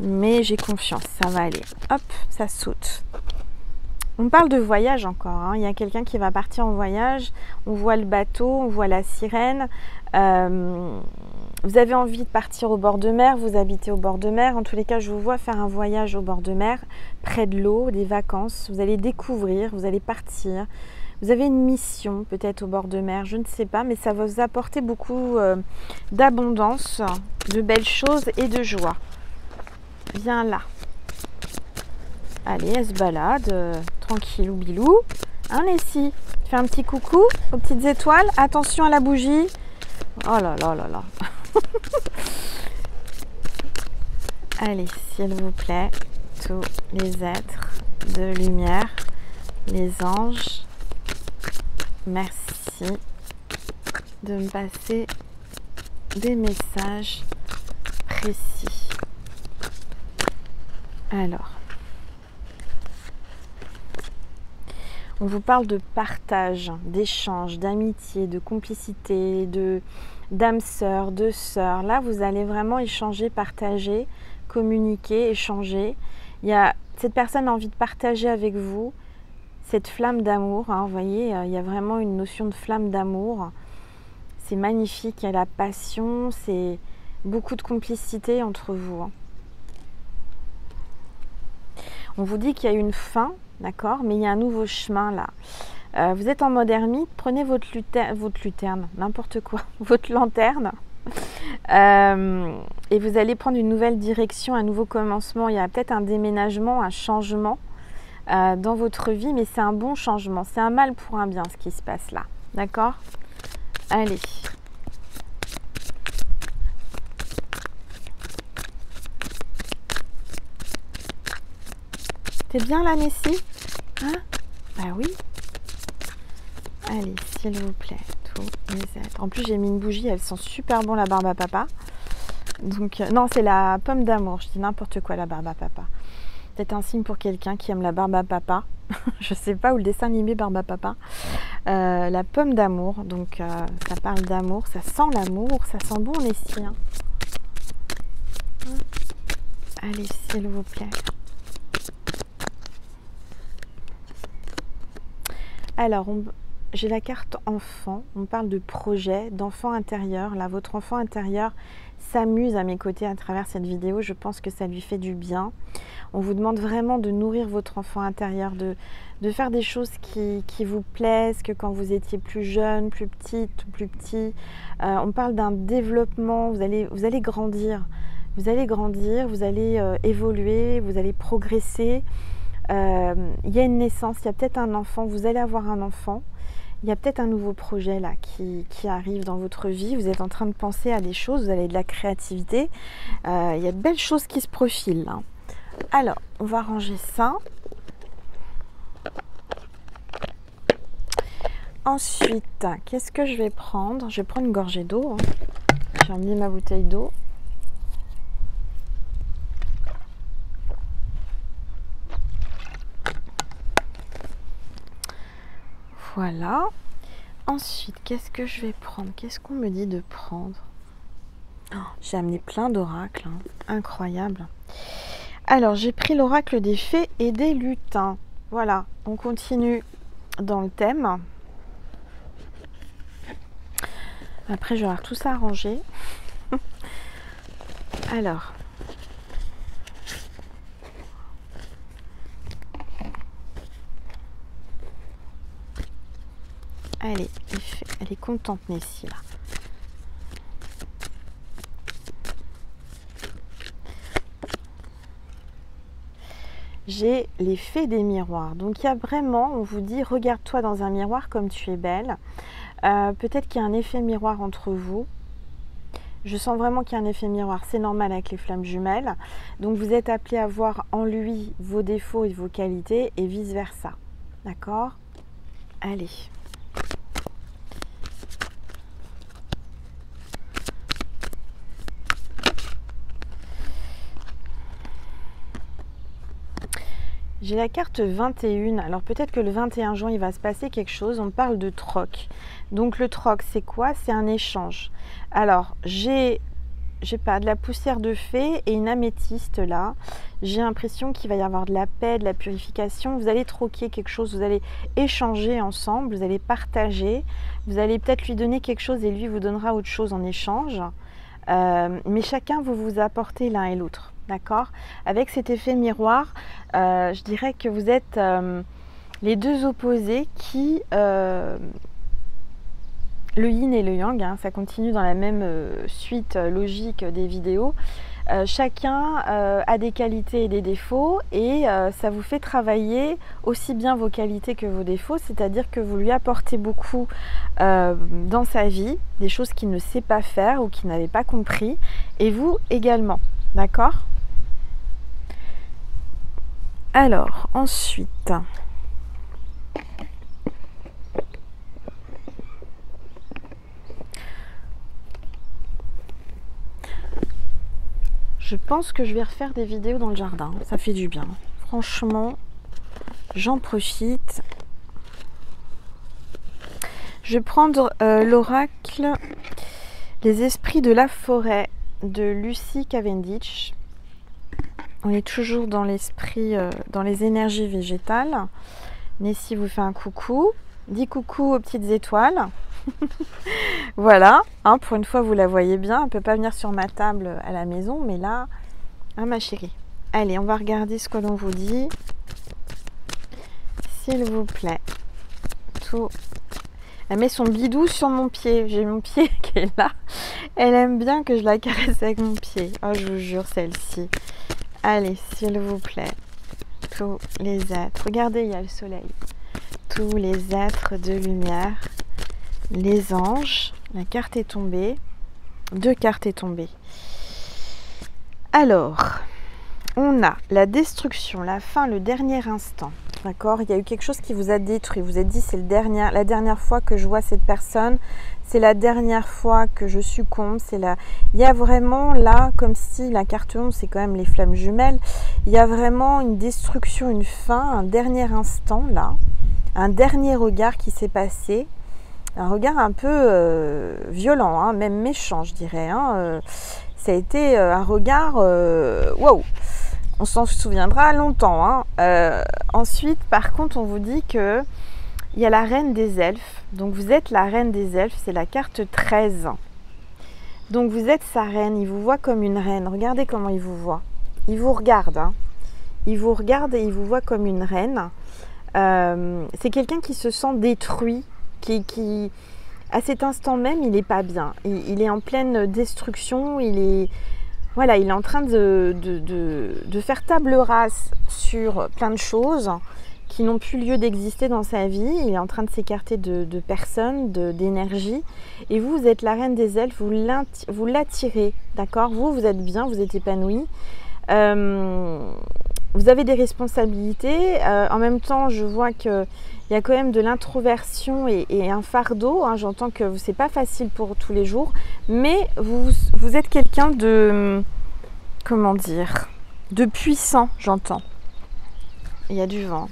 mais j'ai confiance, ça va aller. Hop, ça saute. On parle de voyage encore, hein. Il y a quelqu'un qui va partir en voyage, on voit le bateau, on voit la sirène. Vous avez envie de partir au bord de mer, vous habitez au bord de mer. En tous les cas, je vous vois faire un voyage au bord de mer, près de l'eau, des vacances. Vous allez découvrir, vous allez partir. Vous avez une mission peut-être au bord de mer, je ne sais pas, mais ça va vous apporter beaucoup d'abondance, de belles choses et de joie. Viens là. Allez, elle se balade, tranquillou bilou. Hein, Leslie? Fais un petit coucou aux petites étoiles. Attention à la bougie. Oh là là là là. Allez, s'il vous plaît, tous les êtres de lumière, les anges, merci de me passer des messages précis. Alors, on vous parle de partage, d'échange, d'amitié, de complicité, d'âme sœur, de sœur. Là, vous allez vraiment échanger, partager, communiquer, échanger. Cette personne a envie de partager avec vous cette flamme d'amour. Hein, vous voyez, il y a vraiment une notion de flamme d'amour. C'est magnifique, il y a la passion, c'est beaucoup de complicité entre vous. Hein. On vous dit qu'il y a une fin, d'accord, mais il y a un nouveau chemin là. Vous êtes en mode ermite, prenez votre luterne, n'importe quoi, votre lanterne. Et vous allez prendre une nouvelle direction, un nouveau commencement. Il y a peut-être un déménagement, un changement dans votre vie, mais c'est un bon changement. C'est un mal pour un bien ce qui se passe là. D'accord? Allez. T'es bien là, Nessie? Hein? Bah oui. Allez, s'il vous plaît. Tous les êtres. En plus, j'ai mis une bougie, elle sent super bon la barbe à papa. Donc, non, c'est la pomme d'amour. Je dis n'importe quoi, la barbe à papa. Peut-être un signe pour quelqu'un qui aime la barbe à papa. Je sais pas, ou le dessin animé barbe à papa. La pomme d'amour. Donc, ça parle d'amour. Ça sent l'amour. Ça sent bon, Nessie. Hein. Allez, s'il vous plaît. Alors, j'ai la carte enfant, on parle de projet, d'enfant intérieur. Là, votre enfant intérieur s'amuse à mes côtés à travers cette vidéo. Je pense que ça lui fait du bien. On vous demande vraiment de nourrir votre enfant intérieur, de faire des choses qui vous plaisent, que quand vous étiez plus jeune, plus petite, plus petit. On parle d'un développement, vous allez grandir. Vous allez grandir, vous allez évoluer, vous allez progresser. Il y a une naissance, il y a peut-être un enfant, vous allez avoir un enfant, il y a peut-être un nouveau projet là qui arrive dans votre vie, vous êtes en train de penser à des choses, vous avez de la créativité, il y a de belles choses qui se profilent là. Alors, on va ranger ça. Ensuite, qu'est-ce que je vais prendre? Je vais prendre une gorgée d'eau, hein. J'ai emmené ma bouteille d'eau. Voilà. Ensuite, qu'est-ce que je vais prendre? Qu'est-ce qu'on me dit de prendre? Oh, j'ai amené plein d'oracles, hein. Incroyable. Alors, j'ai pris l'oracle des fées et des lutins. Voilà, on continue dans le thème. Après, je vais avoir tout ça arrangé. Alors... Allez, elle est contente, Nessie, là. J'ai les fées des miroirs. Donc, il y a vraiment, on vous dit, regarde-toi dans un miroir comme tu es belle. Peut-être qu'il y a un effet miroir entre vous. Je sens vraiment qu'il y a un effet miroir. C'est normal avec les flammes jumelles. Donc, vous êtes appelé à voir en lui vos défauts et vos qualités et vice-versa. D'accord? Allez. J'ai la carte 21, alors peut-être que le 21 juin il va se passer quelque chose, on parle de troc. Donc le troc c'est quoi? C'est un échange. Alors j'ai pas de la poussière de fée et une améthyste là. J'ai l'impression qu'il va y avoir de la paix, de la purification. Vous allez troquer quelque chose, vous allez échanger ensemble, vous allez partager. Vous allez peut-être lui donner quelque chose et lui vous donnera autre chose en échange. Mais chacun vous apportez l'un et l'autre. D'accord? Avec cet effet miroir, je dirais que vous êtes les deux opposés qui... le yin et le yang, hein, ça continue dans la même suite logique des vidéos. Chacun a des qualités et des défauts et ça vous fait travailler aussi bien vos qualités que vos défauts, c'est-à-dire que vous lui apportez beaucoup dans sa vie, des choses qu'il ne sait pas faire ou qu'il n'avait pas compris, et vous également. D'accord? Alors, ensuite, je pense que je vais refaire des vidéos dans le jardin. Ça fait du bien. Franchement, j'en profite. Je vais prendre l'oracle Les esprits de la forêt de Lucy Cavendish. On est toujours dans l'esprit, dans les énergies végétales. Nessie vous fait un coucou. Dis coucou aux petites étoiles. Voilà, hein, pour une fois vous la voyez bien. Elle ne peut pas venir sur ma table à la maison, mais là, hein, ma chérie. Allez, on va regarder ce que l'on vous dit. S'il vous plaît, tout. Elle met son bidou sur mon pied. J'ai mon pied qui est là. Elle aime bien que je la caresse avec mon pied. Oh, je vous jure, celle-ci. Allez, s'il vous plaît. Tous les êtres. Regardez, il y a le soleil. Tous les êtres de lumière. Les anges. La carte est tombée. 2 cartes est tombée. Alors, on a la destruction, la fin, le dernier instant. D'accord? Il y a eu quelque chose qui vous a détruit. Vous êtes dit, c'est la dernière fois que je vois cette personne. C'est la dernière fois que je succombe. Il y a vraiment là, comme si la carte 11, c'est quand même les flammes jumelles. Il y a vraiment une destruction, une fin, un dernier instant là. Un dernier regard qui s'est passé. Un regard un peu violent, hein, même méchant, je dirais. Hein. Ça a été un regard... Waouh! On s'en souviendra longtemps. Hein. Ensuite, par contre, on vous dit que il y a la reine des elfes. Donc, vous êtes la reine des elfes. C'est la carte 13. Donc, vous êtes sa reine. Il vous voit comme une reine. Regardez comment il vous voit. Il vous regarde. Hein. Il vous regarde et il vous voit comme une reine. C'est quelqu'un qui se sent détruit. Qui à cet instant même, il n'est pas bien. Il est en pleine destruction. Il est en train de faire table rase sur plein de choses qui n'ont plus lieu d'exister dans sa vie. Il est en train de s'écarter de personnes, d'énergie. Et vous êtes la reine des elfes, vous l'attirez, d'accord? Vous êtes bien, vous êtes épanoui. Vous avez des responsabilités. En même temps, je vois qu'il y a quand même de l'introversion et un fardeau. Hein. J'entends que ce n'est pas facile pour tous les jours. Mais vous êtes quelqu'un de... Comment dire? De puissant, j'entends. Il y a du vent.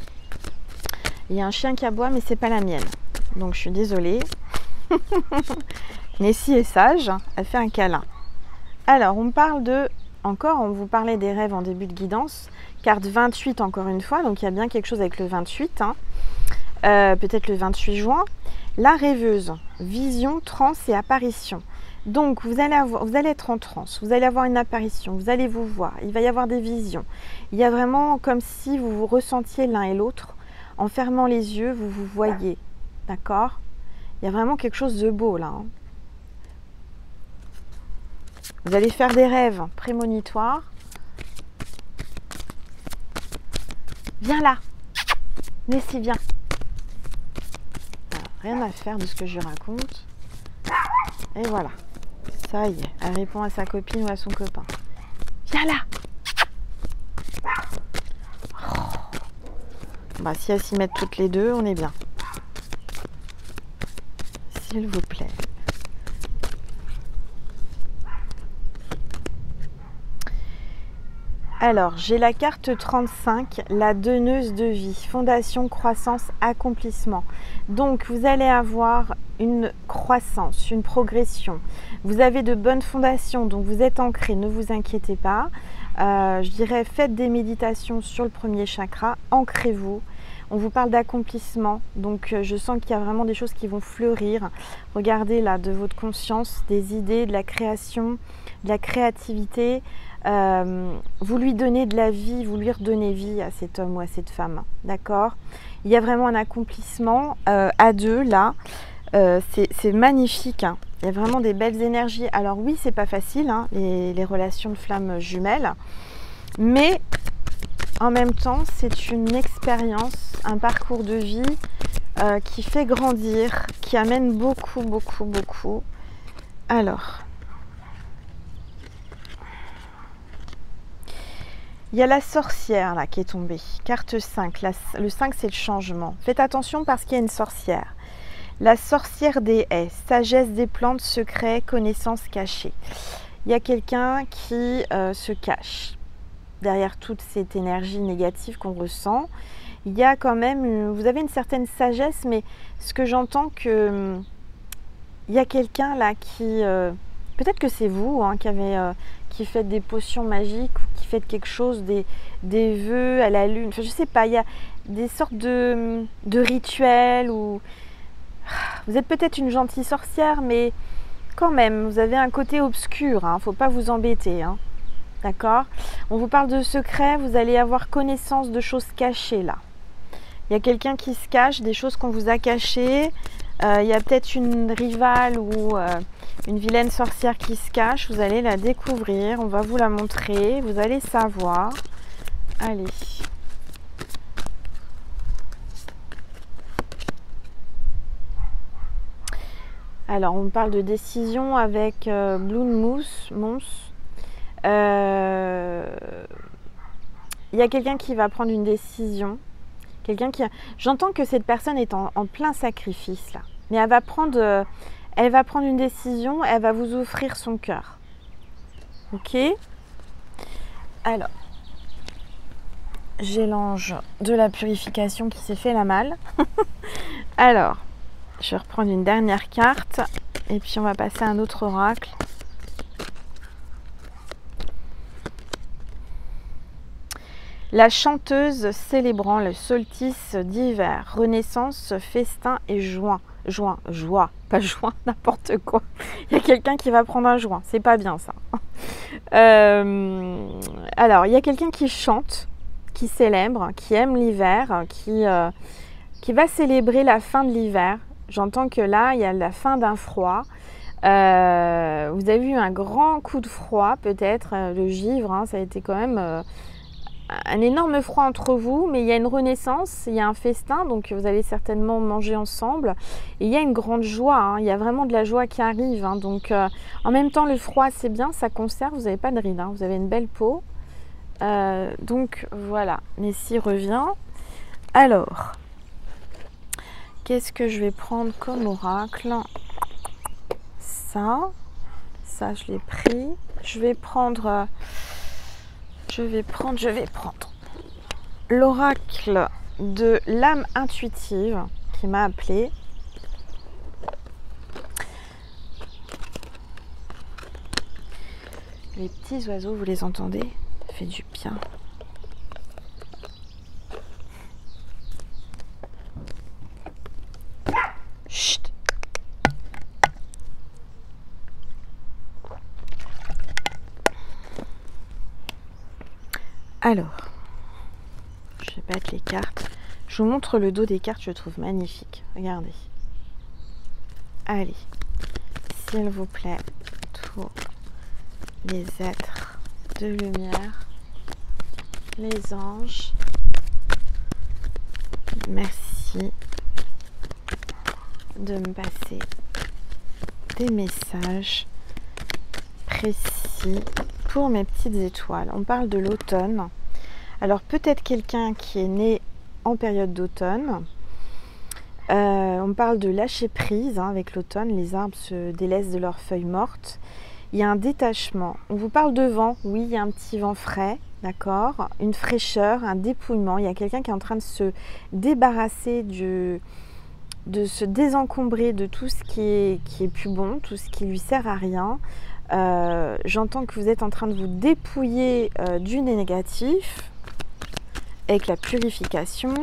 Il y a un chien qui aboie, mais c'est pas la mienne. Donc je suis désolée. Nessie est sage. Elle fait un câlin. Alors, on parle de... Encore, on vous parlait des rêves en début de guidance. Carte 28 encore une fois, donc il y a bien quelque chose avec le 28. Hein. Peut-être le 28 juin. La rêveuse, vision, transe et apparition. Donc vous allez être en transe, vous allez avoir une apparition, vous allez vous voir, il va y avoir des visions. Il y a vraiment comme si vous vous ressentiez l'un et l'autre. En fermant les yeux, vous vous voyez. D'accord? Il y a vraiment quelque chose de beau là. Hein. Vous allez faire des rêves prémonitoires. Viens là. Nessie, viens. Alors, rien à faire de ce que je raconte. Et voilà. Ça y est, elle répond à sa copine ou à son copain. Viens là. Oh. Bah, si elles s'y mettent toutes les deux, on est bien. S'il vous plaît. Alors, j'ai la carte 35, la donneuse de vie, fondation, croissance, accomplissement. Donc, vous allez avoir une croissance, une progression. Vous avez de bonnes fondations, donc vous êtes ancré, ne vous inquiétez pas. Je dirais, faites des méditations sur le premier chakra, ancrez-vous. On vous parle d'accomplissement, donc je sens qu'il y a vraiment des choses qui vont fleurir. Regardez là, de votre conscience, des idées, de la création, de la créativité. Vous lui donnez de la vie, vous lui redonnez vie à cet homme ou à cette femme, d'accord? Il y a vraiment un accomplissement à deux là, c'est magnifique, hein. Il y a vraiment des belles énergies. Alors oui, c'est pas facile, hein, les relations de flammes jumelles, mais en même temps, c'est une expérience, un parcours de vie qui fait grandir, qui amène beaucoup, beaucoup, beaucoup. Alors... Il y a la sorcière là qui est tombée, carte 5, le 5 c'est le changement. Faites attention parce qu'il y a une sorcière. La sorcière des haies, sagesse des plantes, secret, connaissance cachée. Il y a quelqu'un qui se cache derrière toute cette énergie négative qu'on ressent. Il y a quand même, vous avez une certaine sagesse, mais ce que j'entends que il y a quelqu'un là qui, peut-être que c'est vous hein, qui faites des potions magiques ou qui faites quelque chose, des vœux à la lune, enfin, je sais pas, il y a des sortes de rituels ou vous êtes peut-être une gentille sorcière, mais quand même, vous avez un côté obscur, hein, faut pas vous embêter, hein, d'accord? On vous parle de secrets, vous allez avoir connaissance de choses cachées là. Il y a quelqu'un qui se cache, des choses qu'on vous a cachées. Il y a peut-être une rivale ou une vilaine sorcière qui se cache. Vous allez la découvrir. On va vous la montrer. Vous allez savoir. Allez. Alors, on parle de décision avec Bloom Mousse. Il y a quelqu'un qui va prendre une décision. J'entends que cette personne est en plein sacrifice là. Mais elle va prendre une décision. Elle va vous offrir son cœur. Ok? Alors, j'ai l'ange de la purification qui s'est fait la malle. Alors, je vais reprendre une dernière carte et puis on va passer à un autre oracle. La chanteuse célébrant le solstice d'hiver, renaissance, festin et joie, pas joint, n'importe quoi. Il y a quelqu'un qui va prendre un joint, c'est pas bien ça. Alors, il y a quelqu'un qui chante, qui célèbre, qui aime l'hiver, qui va célébrer la fin de l'hiver. J'entends que là, il y a la fin d'un froid. Vous avez eu un grand coup de froid, peut-être, le givre, hein, ça a été quand même un énorme froid entre vous, mais il y a une renaissance, il y a un festin, donc vous allez certainement manger ensemble. Et il y a une grande joie, hein, il y a vraiment de la joie qui arrive. Hein, donc en même temps, le froid, c'est bien, ça conserve, vous n'avez pas de rides, hein, vous avez une belle peau. Donc voilà, Nessie revient. Alors, qu'est-ce que je vais prendre comme oracle? Ça je l'ai pris. Je vais prendre l'oracle de l'âme intuitive qui m'a appelé. Les petits oiseaux, vous les entendez? Ça fait du bien. Chut. Alors, je vais battre les cartes. Je vous montre le dos des cartes, je le trouve magnifique. Regardez. Allez, s'il vous plaît, tous les êtres de lumière, les anges, merci de me passer des messages précis pour mes petites étoiles. On parle de l'automne. Alors peut-être quelqu'un qui est né en période d'automne. On parle de lâcher prise, hein, avec l'automne. Les arbres se délaissent de leurs feuilles mortes. Il y a un détachement. On vous parle de vent. Oui, il y a un petit vent frais, d'accord. Une fraîcheur, un dépouillement. Il y a quelqu'un qui est en train de se débarrasser de se désencombrer de tout ce qui est plus bon, tout ce qui lui sert à rien. J'entends que vous êtes en train de vous dépouiller du négatif avec la purification.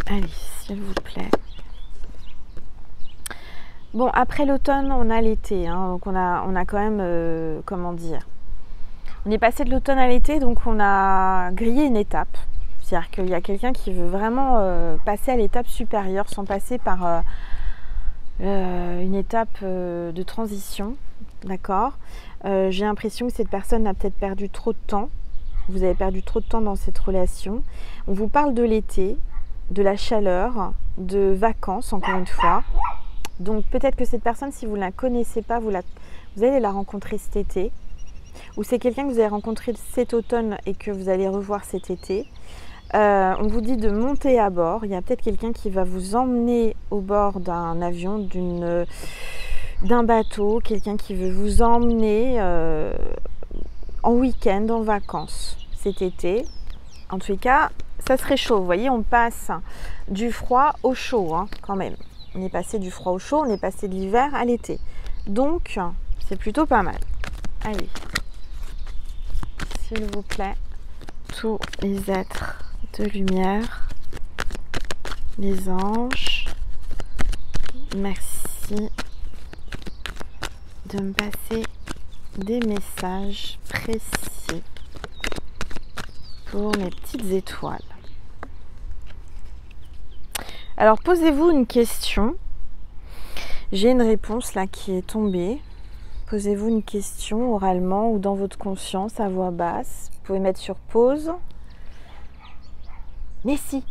Allez, s'il vous plaît. Bon, après l'automne, on a l'été, hein, donc on a quand même, comment dire, on est passé de l'automne à l'été, donc on a grillé une étape. C'est-à-dire qu'il y a quelqu'un qui veut vraiment passer à l'étape supérieure sans passer par une étape de transition, d'accord. J'ai l'impression que cette personne a peut-être perdu trop de temps. Vous avez perdu trop de temps dans cette relation. On vous parle de l'été, de la chaleur, de vacances, encore une fois. Donc peut-être que cette personne, si vous ne la connaissez pas, vous allez la rencontrer cet été. Ou c'est quelqu'un que vous avez rencontré cet automne et que vous allez revoir cet été. On vous dit de monter à bord. Il y a peut-être quelqu'un qui va vous emmener au bord d'un avion, d'un bateau. Quelqu'un qui veut vous emmener en week-end, en vacances cet été. En tout cas, ça serait chaud. Vous voyez, on passe du froid au chaud, hein, quand même. On est passé du froid au chaud, on est passé de l'hiver à l'été. Donc, c'est plutôt pas mal. Allez, s'il vous plaît, tous les êtres de lumière, les anges, merci de me passer des messages précis pour mes petites étoiles. Alors posez-vous une question. J'ai une réponse là qui est tombée. Posez-vous une question oralement ou dans votre conscience à voix basse. Vous pouvez mettre sur pause. Mais si.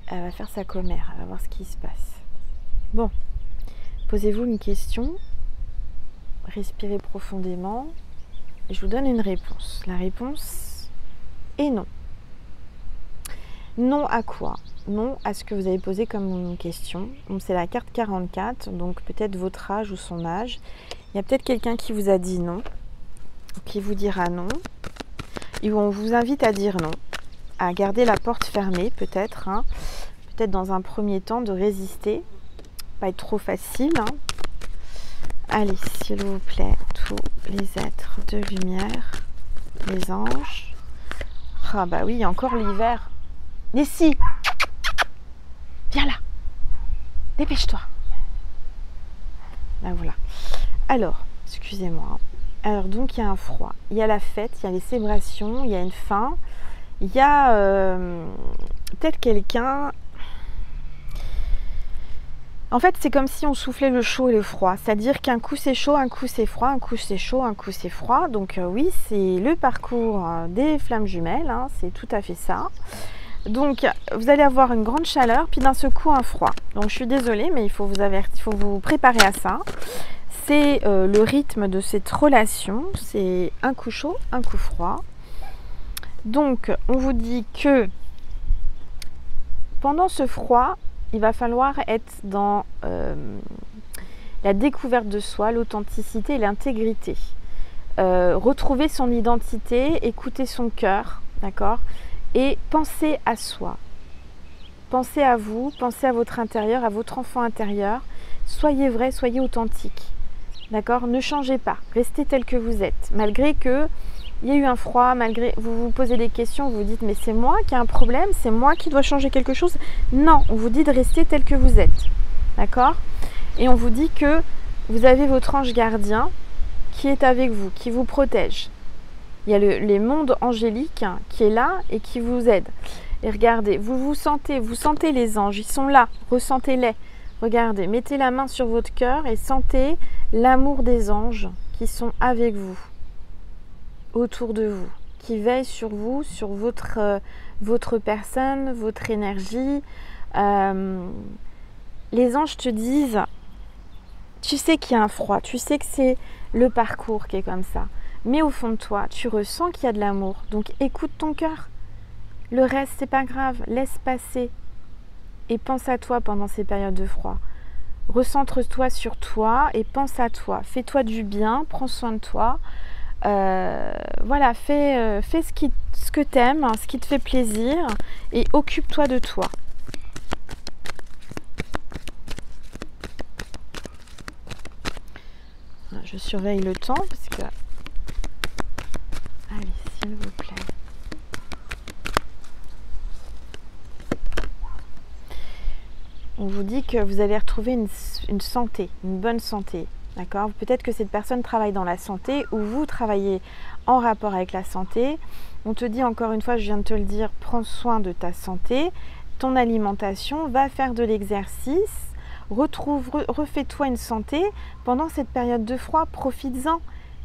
Elle va faire sa commère, elle va voir ce qui se passe. Bon, posez-vous une question. Respirez profondément. Et je vous donne une réponse. La réponse est non. Non à quoi? Non à ce que vous avez posé comme question. C'est la carte 44, donc peut-être votre âge ou son âge. Il y a peut-être quelqu'un qui vous a dit non, qui vous dira non. Et on vous invite à dire non, à garder la porte fermée peut-être. Hein. Peut-être dans un premier temps de résister. Pas être trop facile. Hein. Allez, s'il vous plaît, tous les êtres de lumière, les anges. Ah bah oui, encore l'hiver. Mais si, viens là, dépêche-toi. Ben voilà. Alors, excusez-moi. Alors donc il y a un froid, il y a la fête, il y a les célébrations, il y a une faim, il y a peut-être quelqu'un. En fait, c'est comme si on soufflait le chaud et le froid. C'est-à-dire qu'un coup c'est chaud, un coup c'est froid, un coup c'est chaud, un coup c'est froid. Donc oui, c'est le parcours des flammes jumelles, hein, c'est tout à fait ça. Donc vous allez avoir une grande chaleur, puis d'un seul coup un froid. Donc je suis désolée, mais il faut vous préparer à ça. C'est le rythme de cette relation, c'est un coup chaud, un coup froid. Donc on vous dit que pendant ce froid, il va falloir être dans la découverte de soi, l'authenticité et l'intégrité. Retrouver son identité, écouter son cœur, d'accord ? Et penser à soi. Pensez à vous, pensez à votre intérieur, à votre enfant intérieur. Soyez vrai, soyez authentique. D'accord ? Ne changez pas, restez tel que vous êtes. Malgré que il y a eu un froid, malgré vous vous posez des questions, vous vous dites mais c'est moi qui ai un problème, c'est moi qui dois changer quelque chose. Non, on vous dit de rester tel que vous êtes. D'accord ? Et on vous dit que vous avez votre ange gardien qui est avec vous, qui vous protège. Il y a les mondes angéliques qui est là et qui vous aide. Et regardez, vous sentez les anges, ils sont là, ressentez-les. Regardez, mettez la main sur votre cœur et sentez l'amour des anges qui sont avec vous, autour de vous, qui veillent sur vous, sur votre personne, votre énergie. Les anges te disent, tu sais qu'il y a un froid, tu sais que c'est le parcours qui est comme ça. Mais au fond de toi, tu ressens qu'il y a de l'amour. Donc écoute ton cœur. Le reste, c'est pas grave. Laisse passer. Et pense à toi pendant ces périodes de froid. Recentre-toi sur toi et pense à toi. Fais-toi du bien, prends soin de toi. Voilà, fais ce que t'aimes, ce qui te fait plaisir et occupe-toi de toi. Je surveille le temps parce que... Allez, s'il vous plaît. On vous dit que vous allez retrouver une santé, une bonne santé. D'accord ? Peut-être que cette personne travaille dans la santé ou vous travaillez en rapport avec la santé. On te dit encore une fois, je viens de te le dire, prends soin de ta santé, ton alimentation, va faire de l'exercice, refais-toi une santé. Pendant cette période de froid, profites-en.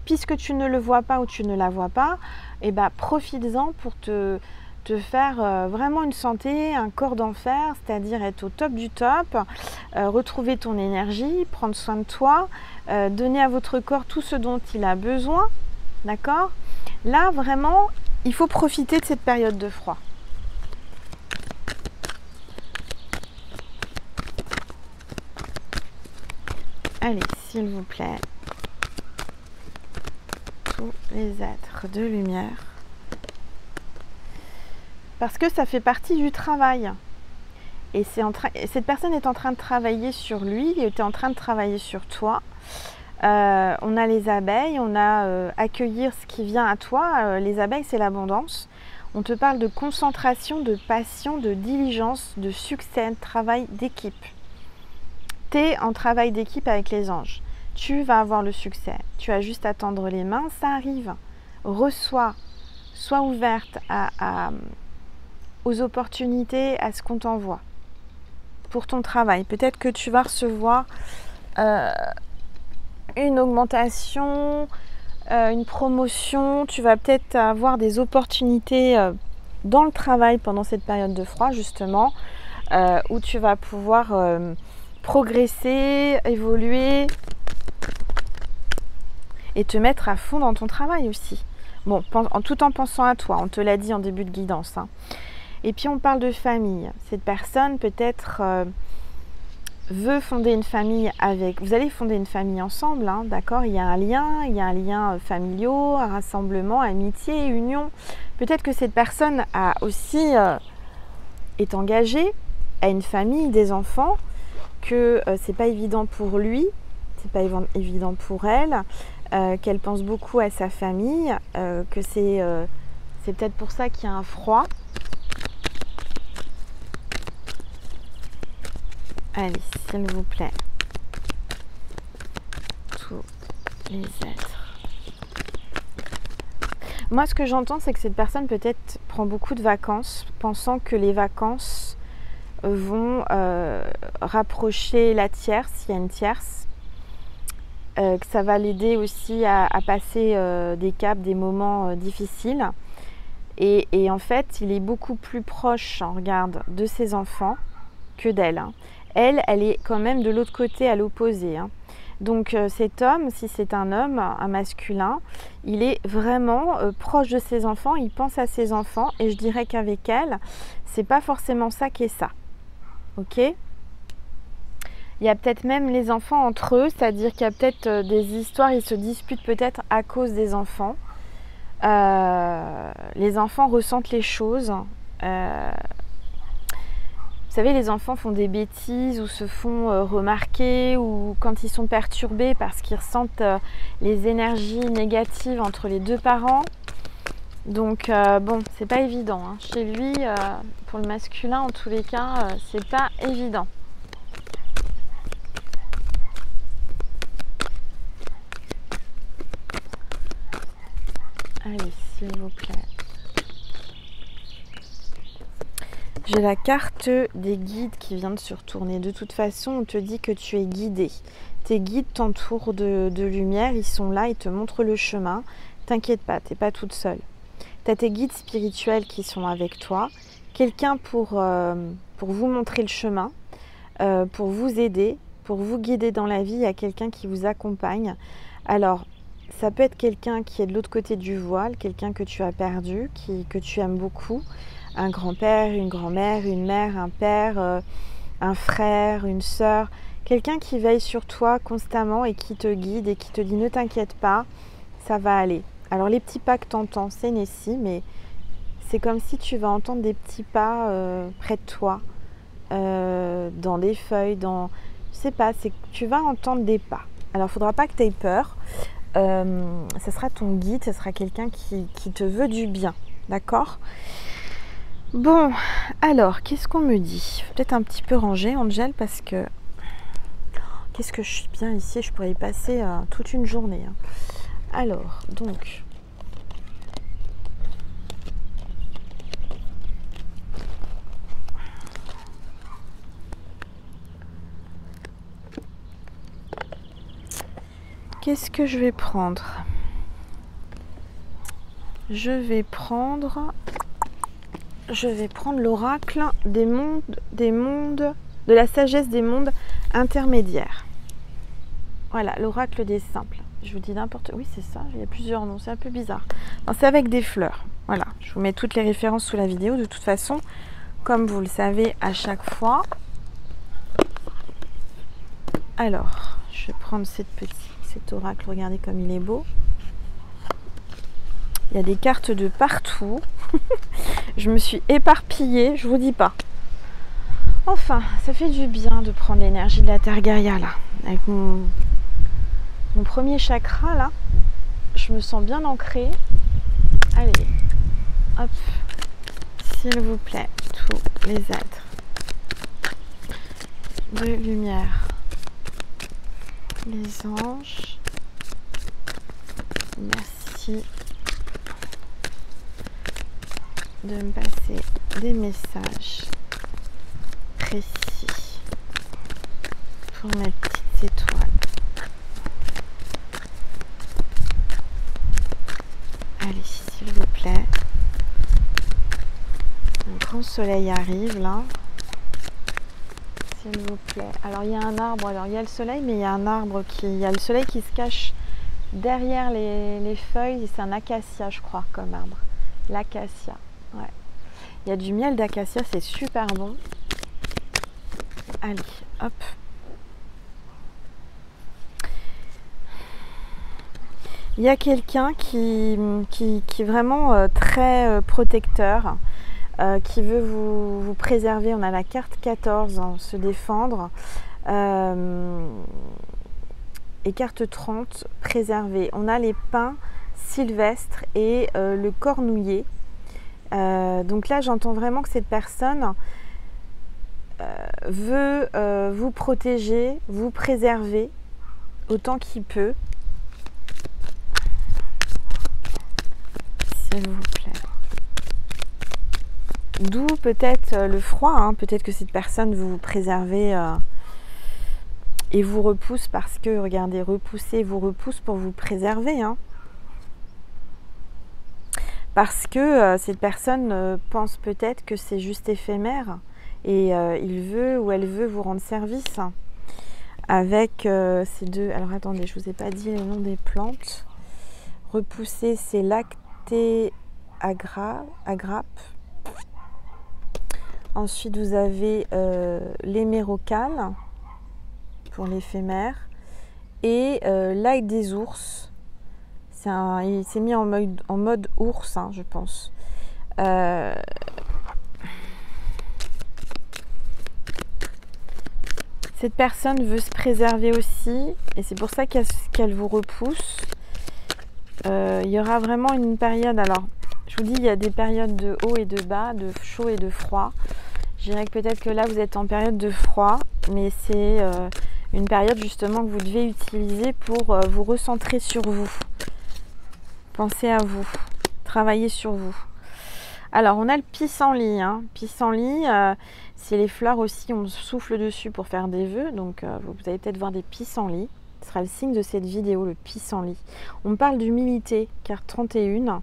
Puisque tu ne le vois pas ou tu ne la vois pas, eh ben, profites-en pour te faire vraiment une santé, un corps d'enfer, c'est-à-dire être au top du top, retrouver ton énergie, prendre soin de toi, donner à votre corps tout ce dont il a besoin, d'accord ? Là, vraiment, il faut profiter de cette période de froid. Allez, s'il vous plaît. Tous les êtres de lumière. Parce que ça fait partie du travail. Et cette personne est en train de travailler sur lui, il était en train de travailler sur toi. On a les abeilles, on a accueillir ce qui vient à toi. Les abeilles, c'est l'abondance. On te parle de concentration, de passion, de diligence, de succès, de travail d'équipe. Tu es en travail d'équipe avec les anges. Tu vas avoir le succès. Tu as juste à tendre les mains, ça arrive. Reçois, sois ouverte aux opportunités, à ce qu'on t'envoie pour ton travail. Peut-être que tu vas recevoir une augmentation, une promotion. Tu vas peut-être avoir des opportunités dans le travail pendant cette période de froid, justement, où tu vas pouvoir progresser, évoluer et te mettre à fond dans ton travail aussi. Bon, tout en pensant à toi, on te l'a dit en début de guidance, hein. Et puis on parle de famille. Cette personne peut-être veut fonder une famille avec... Vous allez fonder une famille ensemble, hein, d'accord? Il y a un lien familial, un rassemblement, amitié, union. Peut-être que cette personne a aussi est engagée, a une famille, des enfants, que c'est pas évident pour lui, c'est pas évident pour elle, qu'elle pense beaucoup à sa famille, que c'est peut-être pour ça qu'il y a un froid. Allez, s'il vous plaît. Tous les êtres. Moi, ce que j'entends, c'est que cette personne peut-être prend beaucoup de vacances, pensant que les vacances vont rapprocher la tierce, il y a une tierce, que ça va l'aider aussi à passer des caps, des moments difficiles. Et en fait, il est beaucoup plus proche, hein, regarde, de ses enfants que d'elle, hein. Elle est quand même de l'autre côté, à l'opposé, hein. Donc cet homme, si c'est un homme, un masculin, il est vraiment proche de ses enfants, il pense à ses enfants, et je dirais qu'avec elle, c'est pas forcément ça qui est ça. Ok? Il y a peut-être même les enfants entre eux, c'est-à-dire qu'il y a peut-être des histoires, ils se disputent peut-être à cause des enfants. Les enfants ressentent les choses. Vous savez, les enfants font des bêtises ou se font remarquer, ou quand ils sont perturbés parce qu'ils ressentent les énergies négatives entre les deux parents. Donc bon, c'est pas évident, hein. Chez lui, pour le masculin, en tous les cas, c'est pas évident. Allez, s'il vous plaît. J'ai la carte des guides qui vient de se retourner. De toute façon, on te dit que tu es guidé. Tes guides t'entourent de lumière, ils sont là, ils te montrent le chemin. T'inquiète pas, t'es pas toute seule. Tu as tes guides spirituels qui sont avec toi. Quelqu'un pour vous montrer le chemin, pour vous aider, pour vous guider dans la vie. Il y a quelqu'un qui vous accompagne. Alors, ça peut être quelqu'un qui est de l'autre côté du voile, quelqu'un que tu as perdu, que tu aimes beaucoup. Un grand-père, une grand-mère, une mère, un père, un frère, une sœur. Quelqu'un qui veille sur toi constamment et qui te guide et qui te dit ne t'inquiète pas, ça va aller. Alors les petits pas que tu entends, c'est Nessie, mais c'est comme si tu vas entendre des petits pas près de toi, dans des feuilles, dans... Je sais pas, c'est que tu vas entendre des pas. Alors il ne faudra pas que tu aies peur. Ça sera ton guide, ça sera quelqu'un qui te veut du bien, d'accord ? Bon, alors, qu'est-ce qu'on me dit? Peut-être un petit peu ranger, Angel, parce que... Qu'est-ce que je suis bien ici, je pourrais y passer toute une journée, hein. Alors, donc... Qu'est-ce que je vais prendre? Je vais prendre l'oracle des mondes, de la sagesse des mondes intermédiaires. Voilà, l'oracle des simples. Je vous dis n'importe... Oui, c'est ça, il y a plusieurs noms, c'est un peu bizarre. C'est avec des fleurs. Voilà, je vous mets toutes les références sous la vidéo. De toute façon, comme vous le savez à chaque fois. Alors, je vais prendre cet oracle, regardez comme il est beau. Il y a des cartes de partout. Je me suis éparpillée, je vous dis pas. Enfin, ça fait du bien de prendre l'énergie de la Terre Gaïa là. Avec mon premier chakra là, je me sens bien ancrée. Allez, hop, s'il vous plaît, tous les êtres de lumière. les anges, merci de me passer des messages précis pour mes petites étoiles. Allez, s'il vous plaît. Un grand soleil arrive là. S'il vous plaît. Alors il y a un arbre, alors il y a le soleil, mais il y a un arbre il y a le soleil qui se cache derrière les feuilles. C'est un acacia, je crois, comme arbre. L'acacia, ouais. Il y a du miel d'acacia, c'est super bon. Allez, hop. Il y a quelqu'un qui est vraiment très protecteur, qui veut vous préserver. On a la carte 14, hein, se défendre. Et carte 30, préserver. On a les pins sylvestres et le cornouiller. Donc là, j'entends vraiment que cette personne veut vous protéger, vous préserver autant qu'il peut. S'il vous plaît. D'où peut-être le froid, hein. Peut-être que cette personne veut vous préserver et vous repousse parce que, regardez, repousser vous repousse pour vous préserver. Hein. Parce que cette personne pense peut-être que c'est juste éphémère et il veut ou elle veut vous rendre service. Avec ces deux... Alors attendez, je ne vous ai pas dit les noms des plantes. Repousser, c'est lacté agrape. Ensuite, vous avez l'hémérocale pour l'éphémère et l'ail des ours. Il s'est mis en mode ours, hein, je pense. Cette personne veut se préserver aussi et c'est pour ça qu'elle vous repousse. Il y aura vraiment une période, alors je vous dis, il y a des périodes de haut et de bas, de chaud et de froid. Je dirais que peut-être que là vous êtes en période de froid, mais c'est une période justement que vous devez utiliser pour vous recentrer sur vous. Pensez à vous, travaillez sur vous. Alors on a le pissenlit, hein. Pissenlit, c'est les fleurs aussi, on souffle dessus pour faire des vœux, donc vous allez peut-être voir des pissenlits. Ce sera le signe de cette vidéo, le pissenlit. On parle d'humilité, carte 31.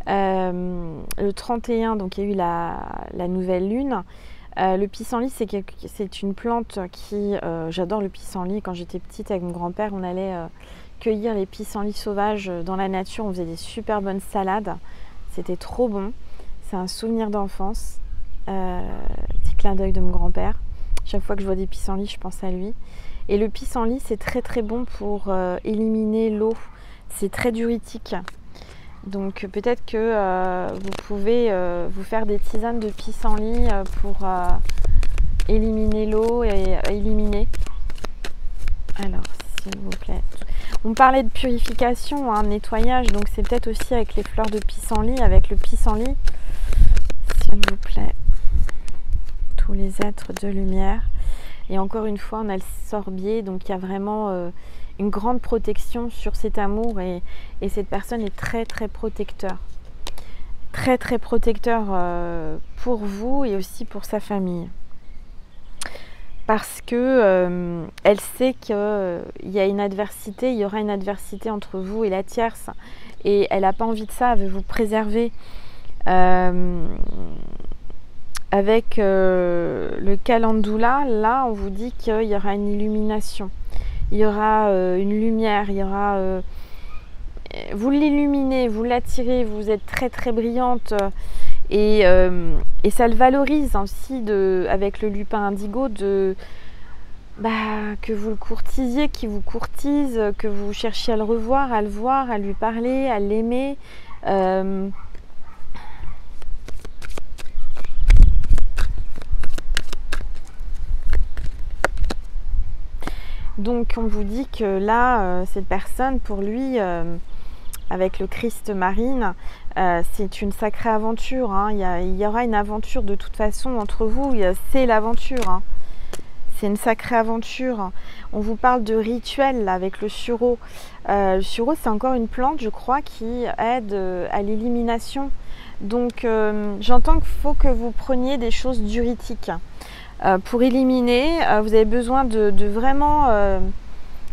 Le 31, donc il y a eu la nouvelle lune. Le pissenlit, c'est une plante qui... j'adore le pissenlit. Quand j'étais petite avec mon grand-père, on allait cueillir les pissenlits sauvages dans la nature. On faisait des super bonnes salades. C'était trop bon. C'est un souvenir d'enfance. Petit clin d'œil de mon grand-père. Chaque fois que je vois des pissenlits, je pense à lui. Et le pissenlit, c'est très très bon pour éliminer l'eau. C'est très diurétique. Donc peut-être que vous pouvez vous faire des tisanes de pissenlit pour éliminer l'eau et éliminer. Alors, s'il vous plaît. On parlait de purification, hein, nettoyage, donc c'est peut-être aussi avec les fleurs de pissenlit, avec le pissenlit. S'il vous plaît. Tous les êtres de lumière. Et encore une fois, on a le sorbier, donc il y a vraiment une grande protection sur cet amour et cette personne est très très protecteur. Très très protecteur pour vous et aussi pour sa famille. Parce que elle sait qu'il y a une adversité, il y aura une adversité entre vous et la tierce. Et elle n'a pas envie de ça, elle veut vous préserver. Avec le calendula, là on vous dit qu'il y aura une illumination, il y aura une lumière, il y aura vous l'illuminez, vous l'attirez, vous êtes très très brillante et ça le valorise aussi avec le lupin indigo que vous le courtisiez, qu'il vous courtise, que vous cherchiez à le revoir, à le voir, à lui parler, à l'aimer. Donc on vous dit que là, cette personne, pour lui, avec le Christ marine, c'est une sacrée aventure. Hein. Il y aura une aventure de toute façon entre vous, c'est l'aventure. Hein. c'est une sacrée aventure. On vous parle de rituel là, avec le sureau. Le sureau, c'est encore une plante, je crois, qui aide à l'élimination. Donc, j'entends qu'il faut que vous preniez des choses diurétiques. Pour éliminer, vous avez besoin de vraiment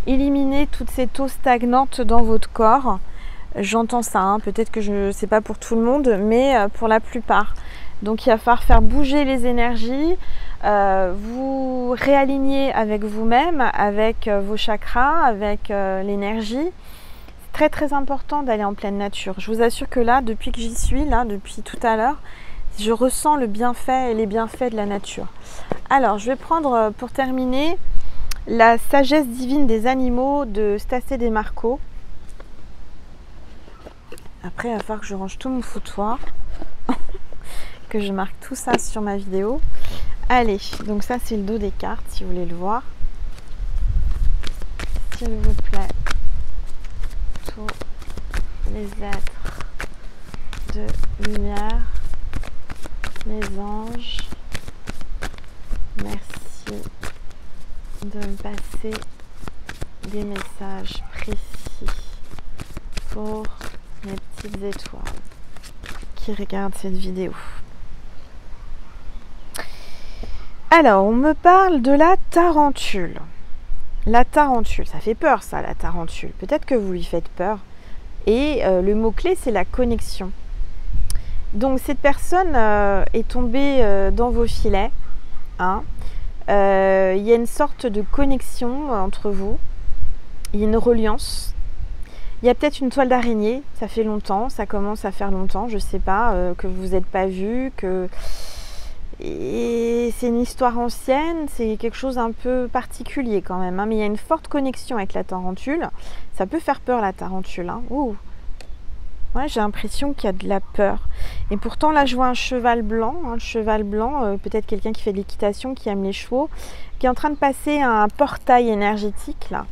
éliminer toutes ces eaux stagnantes dans votre corps. J'entends ça, hein. Peut-être que c'est pas pour tout le monde, mais pour la plupart. Donc il va falloir faire bouger les énergies, vous réaligner avec vous-même, avec vos chakras, avec l'énergie. C'est très très important d'aller en pleine nature. Je vous assure que là, depuis que j'y suis, là, depuis tout à l'heure, je ressens le bienfait et les bienfaits de la nature. Alors, je vais prendre pour terminer la sagesse divine des animaux de Stacé Desmarco. Après, il va falloir que je range tout mon foutoir, que je marque tout ça sur ma vidéo. Allez, donc ça c'est le dos des cartes, si vous voulez le voir. S'il vous plaît, tous les êtres de lumière, les anges, merci de me passer des messages précis pour mes petites étoiles qui regardent cette vidéo. Alors, on me parle de la tarentule. La tarentule, ça fait peur ça, la tarentule. Peut-être que vous lui faites peur. Et le mot-clé, c'est la connexion. Donc, cette personne est tombée dans vos filets. Hein. Il y a une sorte de connexion entre vous. Il y a une reliance. Il y a peut-être une toile d'araignée, ça fait longtemps, ça commence à faire longtemps, je ne sais pas, que vous vous êtes pas vu, que... Et c'est une histoire ancienne, c'est quelque chose un peu particulier quand même, hein, mais il y a une forte connexion avec la tarentule. Ça peut faire peur la tarentule. Hein. Ouh. Ouais, j'ai l'impression qu'il y a de la peur. Et pourtant là je vois un cheval blanc, hein, le cheval blanc, peut-être quelqu'un qui fait de l'équitation, qui aime les chevaux, qui est en train de passer un portail énergétique là,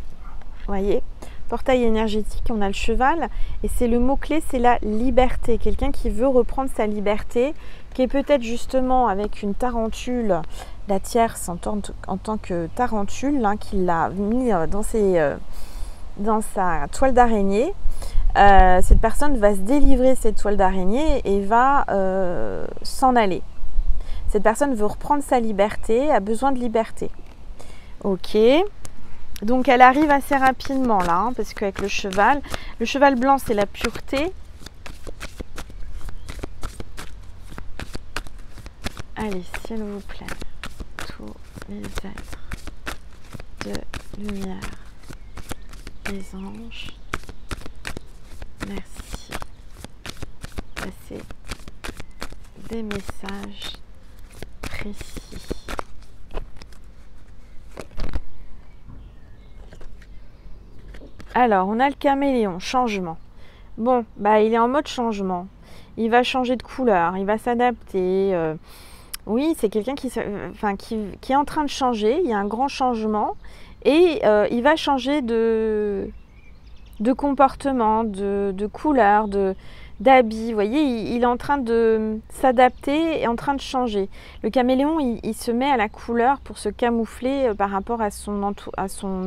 vous voyez, portail énergétique, on a le cheval et c'est le mot-clé, c'est la liberté. Quelqu'un qui veut reprendre sa liberté, qui est peut-être justement avec une tarentule, la tierce en tant que tarentule, hein, qui l'a mis dans sa toile d'araignée. Cette personne va se délivrer de cette toile d'araignée et va s'en aller. Cette personne veut reprendre sa liberté, a besoin de liberté. Ok. Donc elle arrive assez rapidement là, hein, parce qu'avec le cheval blanc c'est la pureté. Allez, s'il vous plaît, tous les êtres de lumière, les anges, merci. Passez des messages précis. Alors, on a le caméléon, changement. Bon, bah il est en mode changement. Il va changer de couleur, il va s'adapter. Oui, c'est quelqu'un qui est en train de changer. Il y a un grand changement. Et il va changer de comportement, de couleur, d'habit. Vous voyez, il est en train de s'adapter et en train de changer. Le caméléon, il se met à la couleur pour se camoufler par rapport à son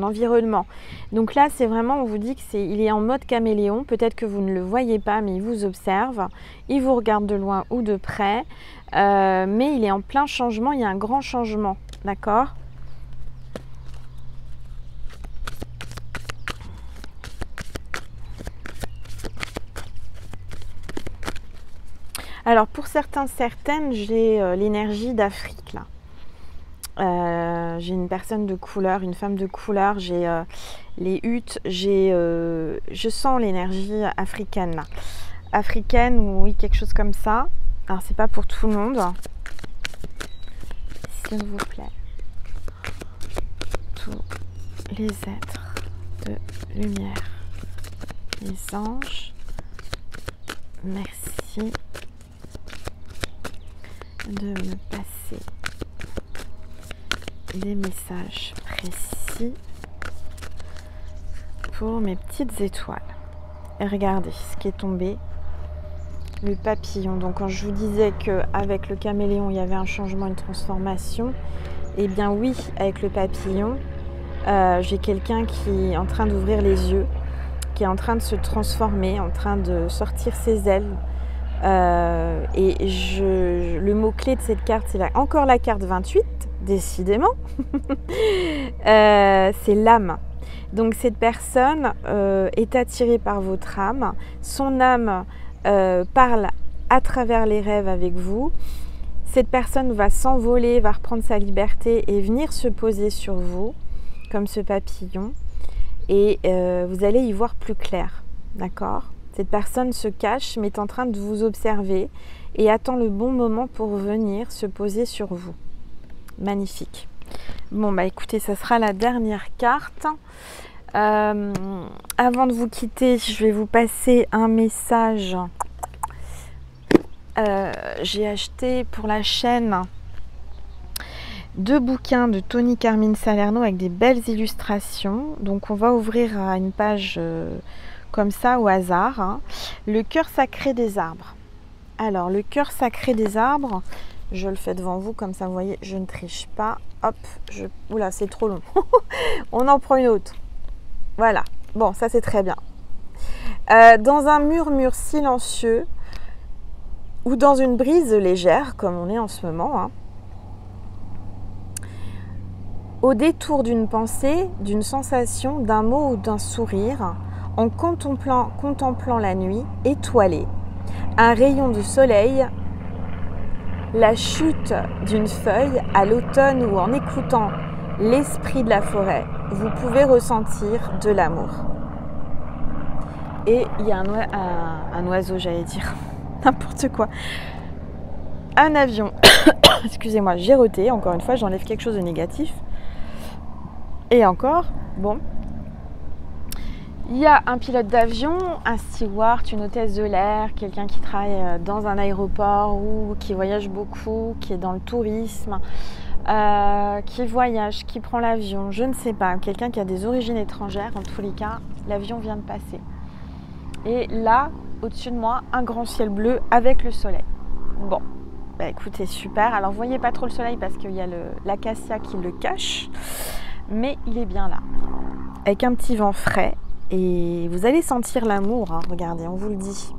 environnement. Donc là, c'est vraiment, on vous dit qu'il est en mode caméléon. Peut-être que vous ne le voyez pas, mais il vous observe. Il vous regarde de loin ou de près. Mais il est en plein changement. Il y a un grand changement. D'accord ? Alors pour certaines, j'ai l'énergie d'Afrique là. J'ai une personne de couleur, une femme de couleur, j'ai les huttes, je sens l'énergie africaine là. Africaine ou oui, quelque chose comme ça. Alors c'est pas pour tout le monde. S'il vous plaît. Tous les êtres de lumière, les anges, merci de me passer des messages précis pour mes petites étoiles. Et regardez ce qui est tombé, le papillon. Donc quand je vous disais qu'avec le caméléon il y avait un changement, une transformation, Eh bien oui, avec le papillon, j'ai quelqu'un qui est en train d'ouvrir les yeux, qui est en train de se transformer, en train de sortir ses ailes. Le mot-clé de cette carte, c'est encore la carte 28, décidément. C'est l'âme. Donc cette personne est attirée par votre âme. Son âme parle à travers les rêves avec vous. Cette personne va s'envoler, va reprendre sa liberté et venir se poser sur vous, comme ce papillon. Et vous allez y voir plus clair, d'accord ? Cette personne se cache, mais est en train de vous observer et attend le bon moment pour venir se poser sur vous. Magnifique. Bon, bah écoutez, ça sera la dernière carte. Avant de vous quitter, je vais vous passer un message. J'ai acheté pour la chaîne 2 bouquins de Tony Carmine Salerno avec des belles illustrations. Donc on va ouvrir à une page comme ça au hasard. Hein. Le cœur sacré des arbres. Alors le cœur sacré des arbres, je le fais devant vous comme ça vous voyez, je ne triche pas. Hop, oula c'est trop long. On en prend une autre. Voilà, bon ça c'est très bien. Dans un murmure silencieux ou dans une brise légère comme on est en ce moment, hein, au détour d'une pensée, d'une sensation, d'un mot ou d'un sourire, en contemplant la nuit étoilée, un rayon de soleil, la chute d'une feuille à l'automne ou en écoutant l'esprit de la forêt, vous pouvez ressentir de l'amour. Et il y a un oiseau, j'allais dire, n'importe quoi. Un avion, excusez-moi, j'ai roté, encore une fois, j'enlève quelque chose de négatif. Et encore, bon, il y a un pilote d'avion, un steward, une hôtesse de l'air, quelqu'un qui travaille dans un aéroport ou qui voyage beaucoup, qui est dans le tourisme, qui voyage, qui prend l'avion, je ne sais pas, quelqu'un qui a des origines étrangères, en tous les cas, l'avion vient de passer. Et là, au-dessus de moi, un grand ciel bleu avec le soleil. Bon, bah écoutez, super. Alors, vous voyez pas trop le soleil parce qu'il y a l'acacia qui le cache, mais il est bien là, avec un petit vent frais. Et vous allez sentir l'amour, hein, regardez, on vous le dit,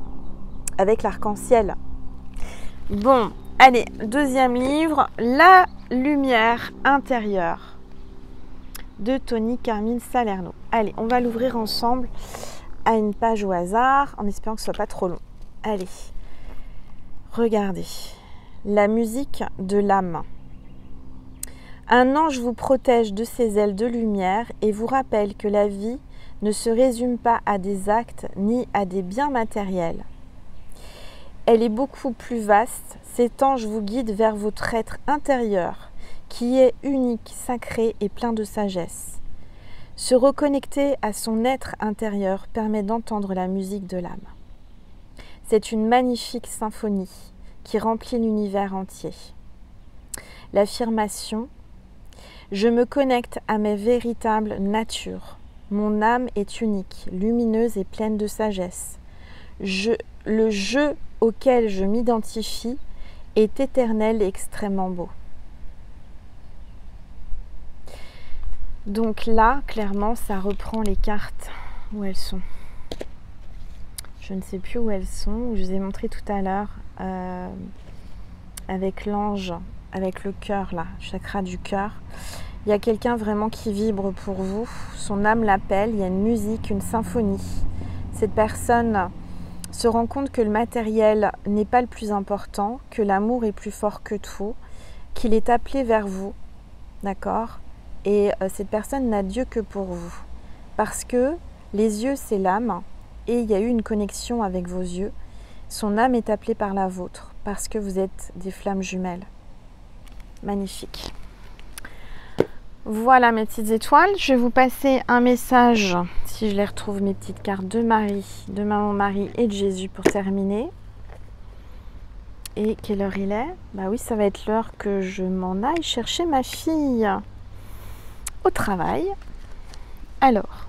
avec l'arc-en-ciel. Bon, allez, deuxième livre, La lumière intérieure, de Tony Carmine Salerno. Allez, on va l'ouvrir ensemble à une page au hasard, en espérant que ce soit pas trop long. Allez, regardez, la musique de l'âme. Un ange vous protège de ses ailes de lumière et vous rappelle que la vie ne se résume pas à des actes ni à des biens matériels. Elle est beaucoup plus vaste. Cet ange vous guide vers votre être intérieur, qui est unique, sacré et plein de sagesse. Se reconnecter à son être intérieur permet d'entendre la musique de l'âme. C'est une magnifique symphonie qui remplit l'univers entier. L'affirmation « Je me connecte à mes véritables natures. Mon âme est unique, lumineuse et pleine de sagesse. Le jeu auquel je m'identifie est éternel et extrêmement beau. » Donc là, clairement, ça reprend les cartes où elles sont. Je ne sais plus où elles sont. Je vous ai montré tout à l'heure avec l'ange, avec le cœur là, chakra du cœur. Il y a quelqu'un vraiment qui vibre pour vous. Son âme l'appelle. Il y a une musique, une symphonie. Cette personne se rend compte que le matériel n'est pas le plus important, que l'amour est plus fort que tout, qu'il est appelé vers vous. D'accord ? Et cette personne n'a Dieu que pour vous. Parce que les yeux, c'est l'âme. Et il y a eu une connexion avec vos yeux. Son âme est appelée par la vôtre. Parce que vous êtes des flammes jumelles. Magnifique. Voilà mes petites étoiles. Je vais vous passer un message, si je les retrouve, mes petites cartes de Marie, de Maman Marie et de Jésus pour terminer. Et quelle heure il est? Bah oui, ça va être l'heure que je m'en aille chercher ma fille au travail. Alors,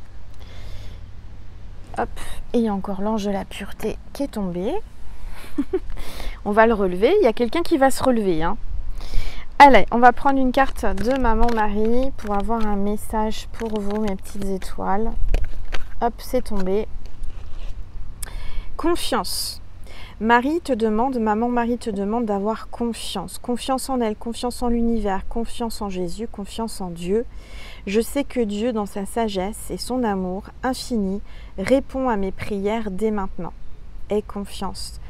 hop, et il y a encore l'ange de la pureté qui est tombé. On va le relever. Il y a quelqu'un qui va se relever, hein. Allez, on va prendre une carte de Maman Marie pour avoir un message pour vous, mes petites étoiles. Hop, c'est tombé. Confiance. Marie te demande, Maman Marie te demande d'avoir confiance. Confiance en elle, confiance en l'univers, confiance en Jésus, confiance en Dieu. Je sais que Dieu, dans sa sagesse et son amour infini, répond à mes prières dès maintenant. Aie confiance.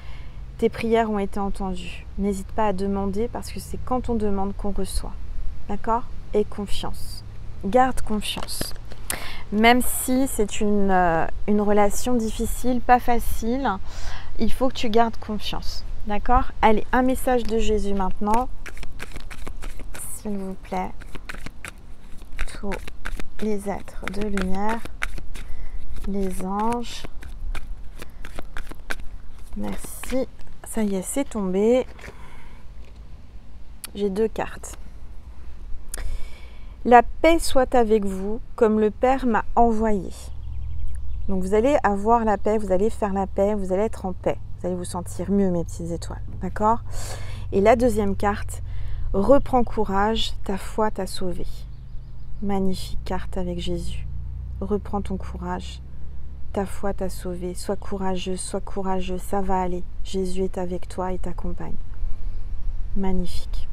Tes prières ont été entendues. N'hésite pas à demander parce que c'est quand on demande qu'on reçoit. D'accord? Aie confiance. Garde confiance. Même si c'est une relation difficile, pas facile, il faut que tu gardes confiance. D'accord? Allez, un message de Jésus maintenant. S'il vous plaît. Tous les êtres de lumière, les anges. Merci. Ça y est, c'est tombé. J'ai 2 cartes. La paix soit avec vous, comme le Père m'a envoyé. Donc vous allez avoir la paix, vous allez faire la paix, vous allez être en paix. Vous allez vous sentir mieux, mes petites étoiles. D'accord? Et la 2e carte, reprends courage, ta foi t'a sauvé. Magnifique carte avec Jésus. Reprends ton courage. Ta foi t'a sauvé. Sois courageux, ça va aller. Jésus est avec toi et t'accompagne. Magnifique.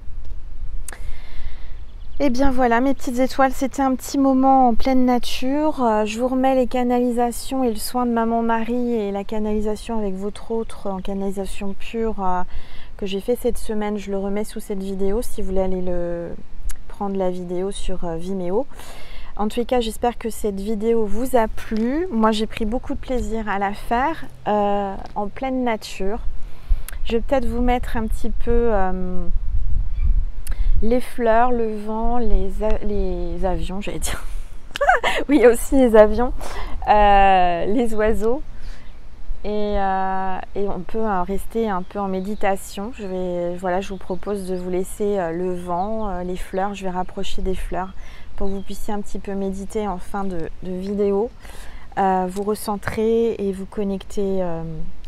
Et bien voilà, mes petites étoiles, c'était un petit moment en pleine nature. Je vous remets les canalisations et le soin de Maman Marie et la canalisation avec votre autre en canalisation pure que j'ai fait cette semaine. Je le remets sous cette vidéo si vous voulez aller prendre la vidéo sur Vimeo. En tous les cas, j'espère que cette vidéo vous a plu. Moi, j'ai pris beaucoup de plaisir à la faire en pleine nature. Je vais peut-être vous mettre un petit peu les fleurs, le vent, les avions, j'allais dire. Oui, aussi les avions, les oiseaux. Et on peut rester un peu en méditation. Je vous propose de vous laisser le vent, les fleurs. Je vais rapprocher des fleurs pour que vous puissiez un petit peu méditer en fin de vidéo. Vous recentrer et vous connecter.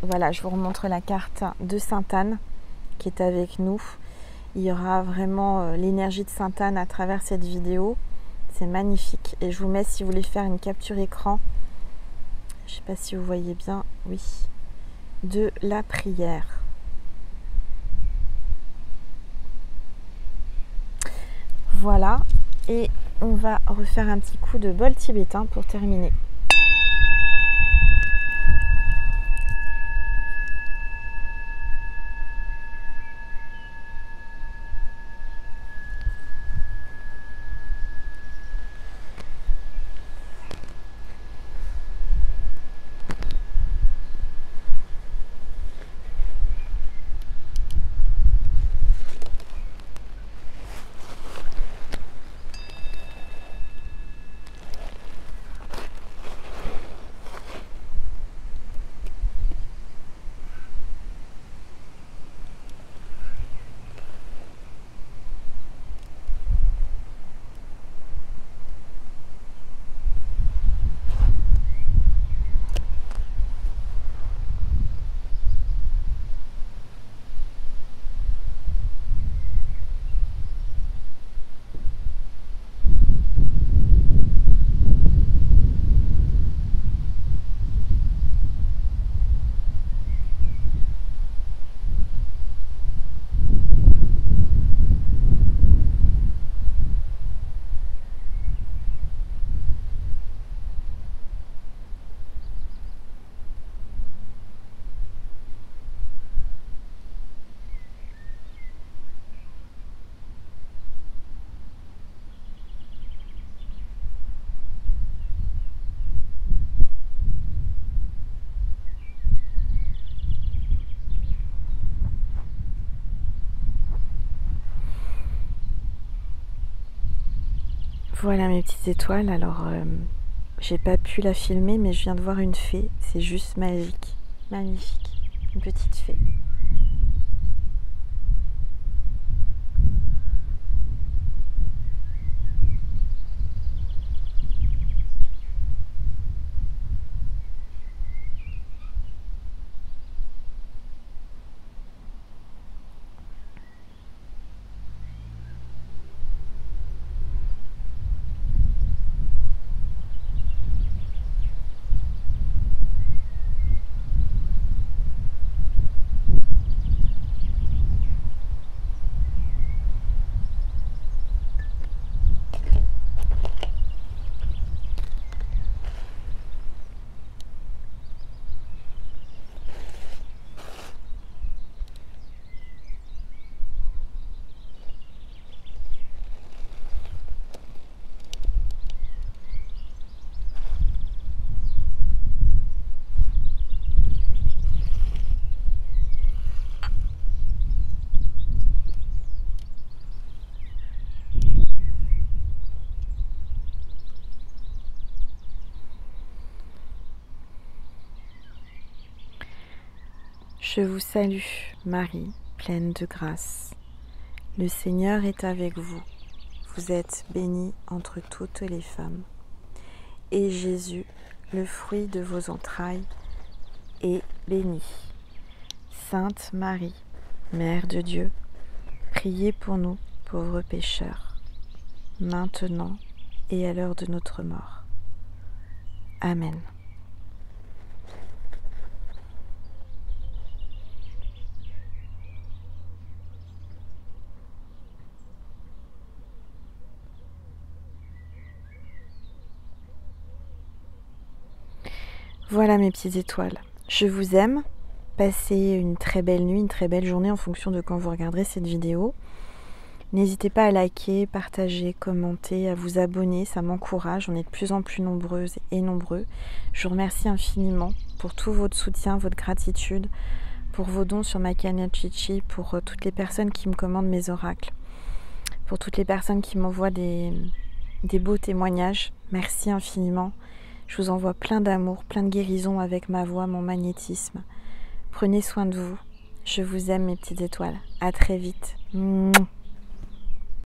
Voilà, je vous remontre la carte de Sainte Anne qui est avec nous. Il y aura vraiment l'énergie de Sainte Anne à travers cette vidéo. C'est magnifique. Et je vous mets, si vous voulez faire une capture écran, je ne sais pas si vous voyez bien, oui, de la prière. Voilà, et on va refaire un petit coup de bol tibétain pour terminer. Voilà mes petites étoiles, alors j'ai pas pu la filmer mais je viens de voir une fée, c'est juste magique, magnifique, une petite fée. Je vous salue, Marie, pleine de grâce. Le Seigneur est avec vous. Vous êtes bénie entre toutes les femmes. Et Jésus, le fruit de vos entrailles, est béni. Sainte Marie, Mère de Dieu, priez pour nous, pauvres pécheurs, maintenant et à l'heure de notre mort. Amen. Voilà mes petites étoiles. Je vous aime. Passez une très belle nuit, une très belle journée en fonction de quand vous regarderez cette vidéo. N'hésitez pas à liker, partager, commenter, à vous abonner, ça m'encourage. On est de plus en plus nombreuses et nombreux. Je vous remercie infiniment pour tout votre soutien, votre gratitude, pour vos dons sur ma cagnotte Chichi, pour toutes les personnes qui me commandent mes oracles, pour toutes les personnes qui m'envoient des beaux témoignages. Merci infiniment. Je vous envoie plein d'amour, plein de guérison avec ma voix, mon magnétisme. Prenez soin de vous. Je vous aime mes petites étoiles. À très vite. Mouah.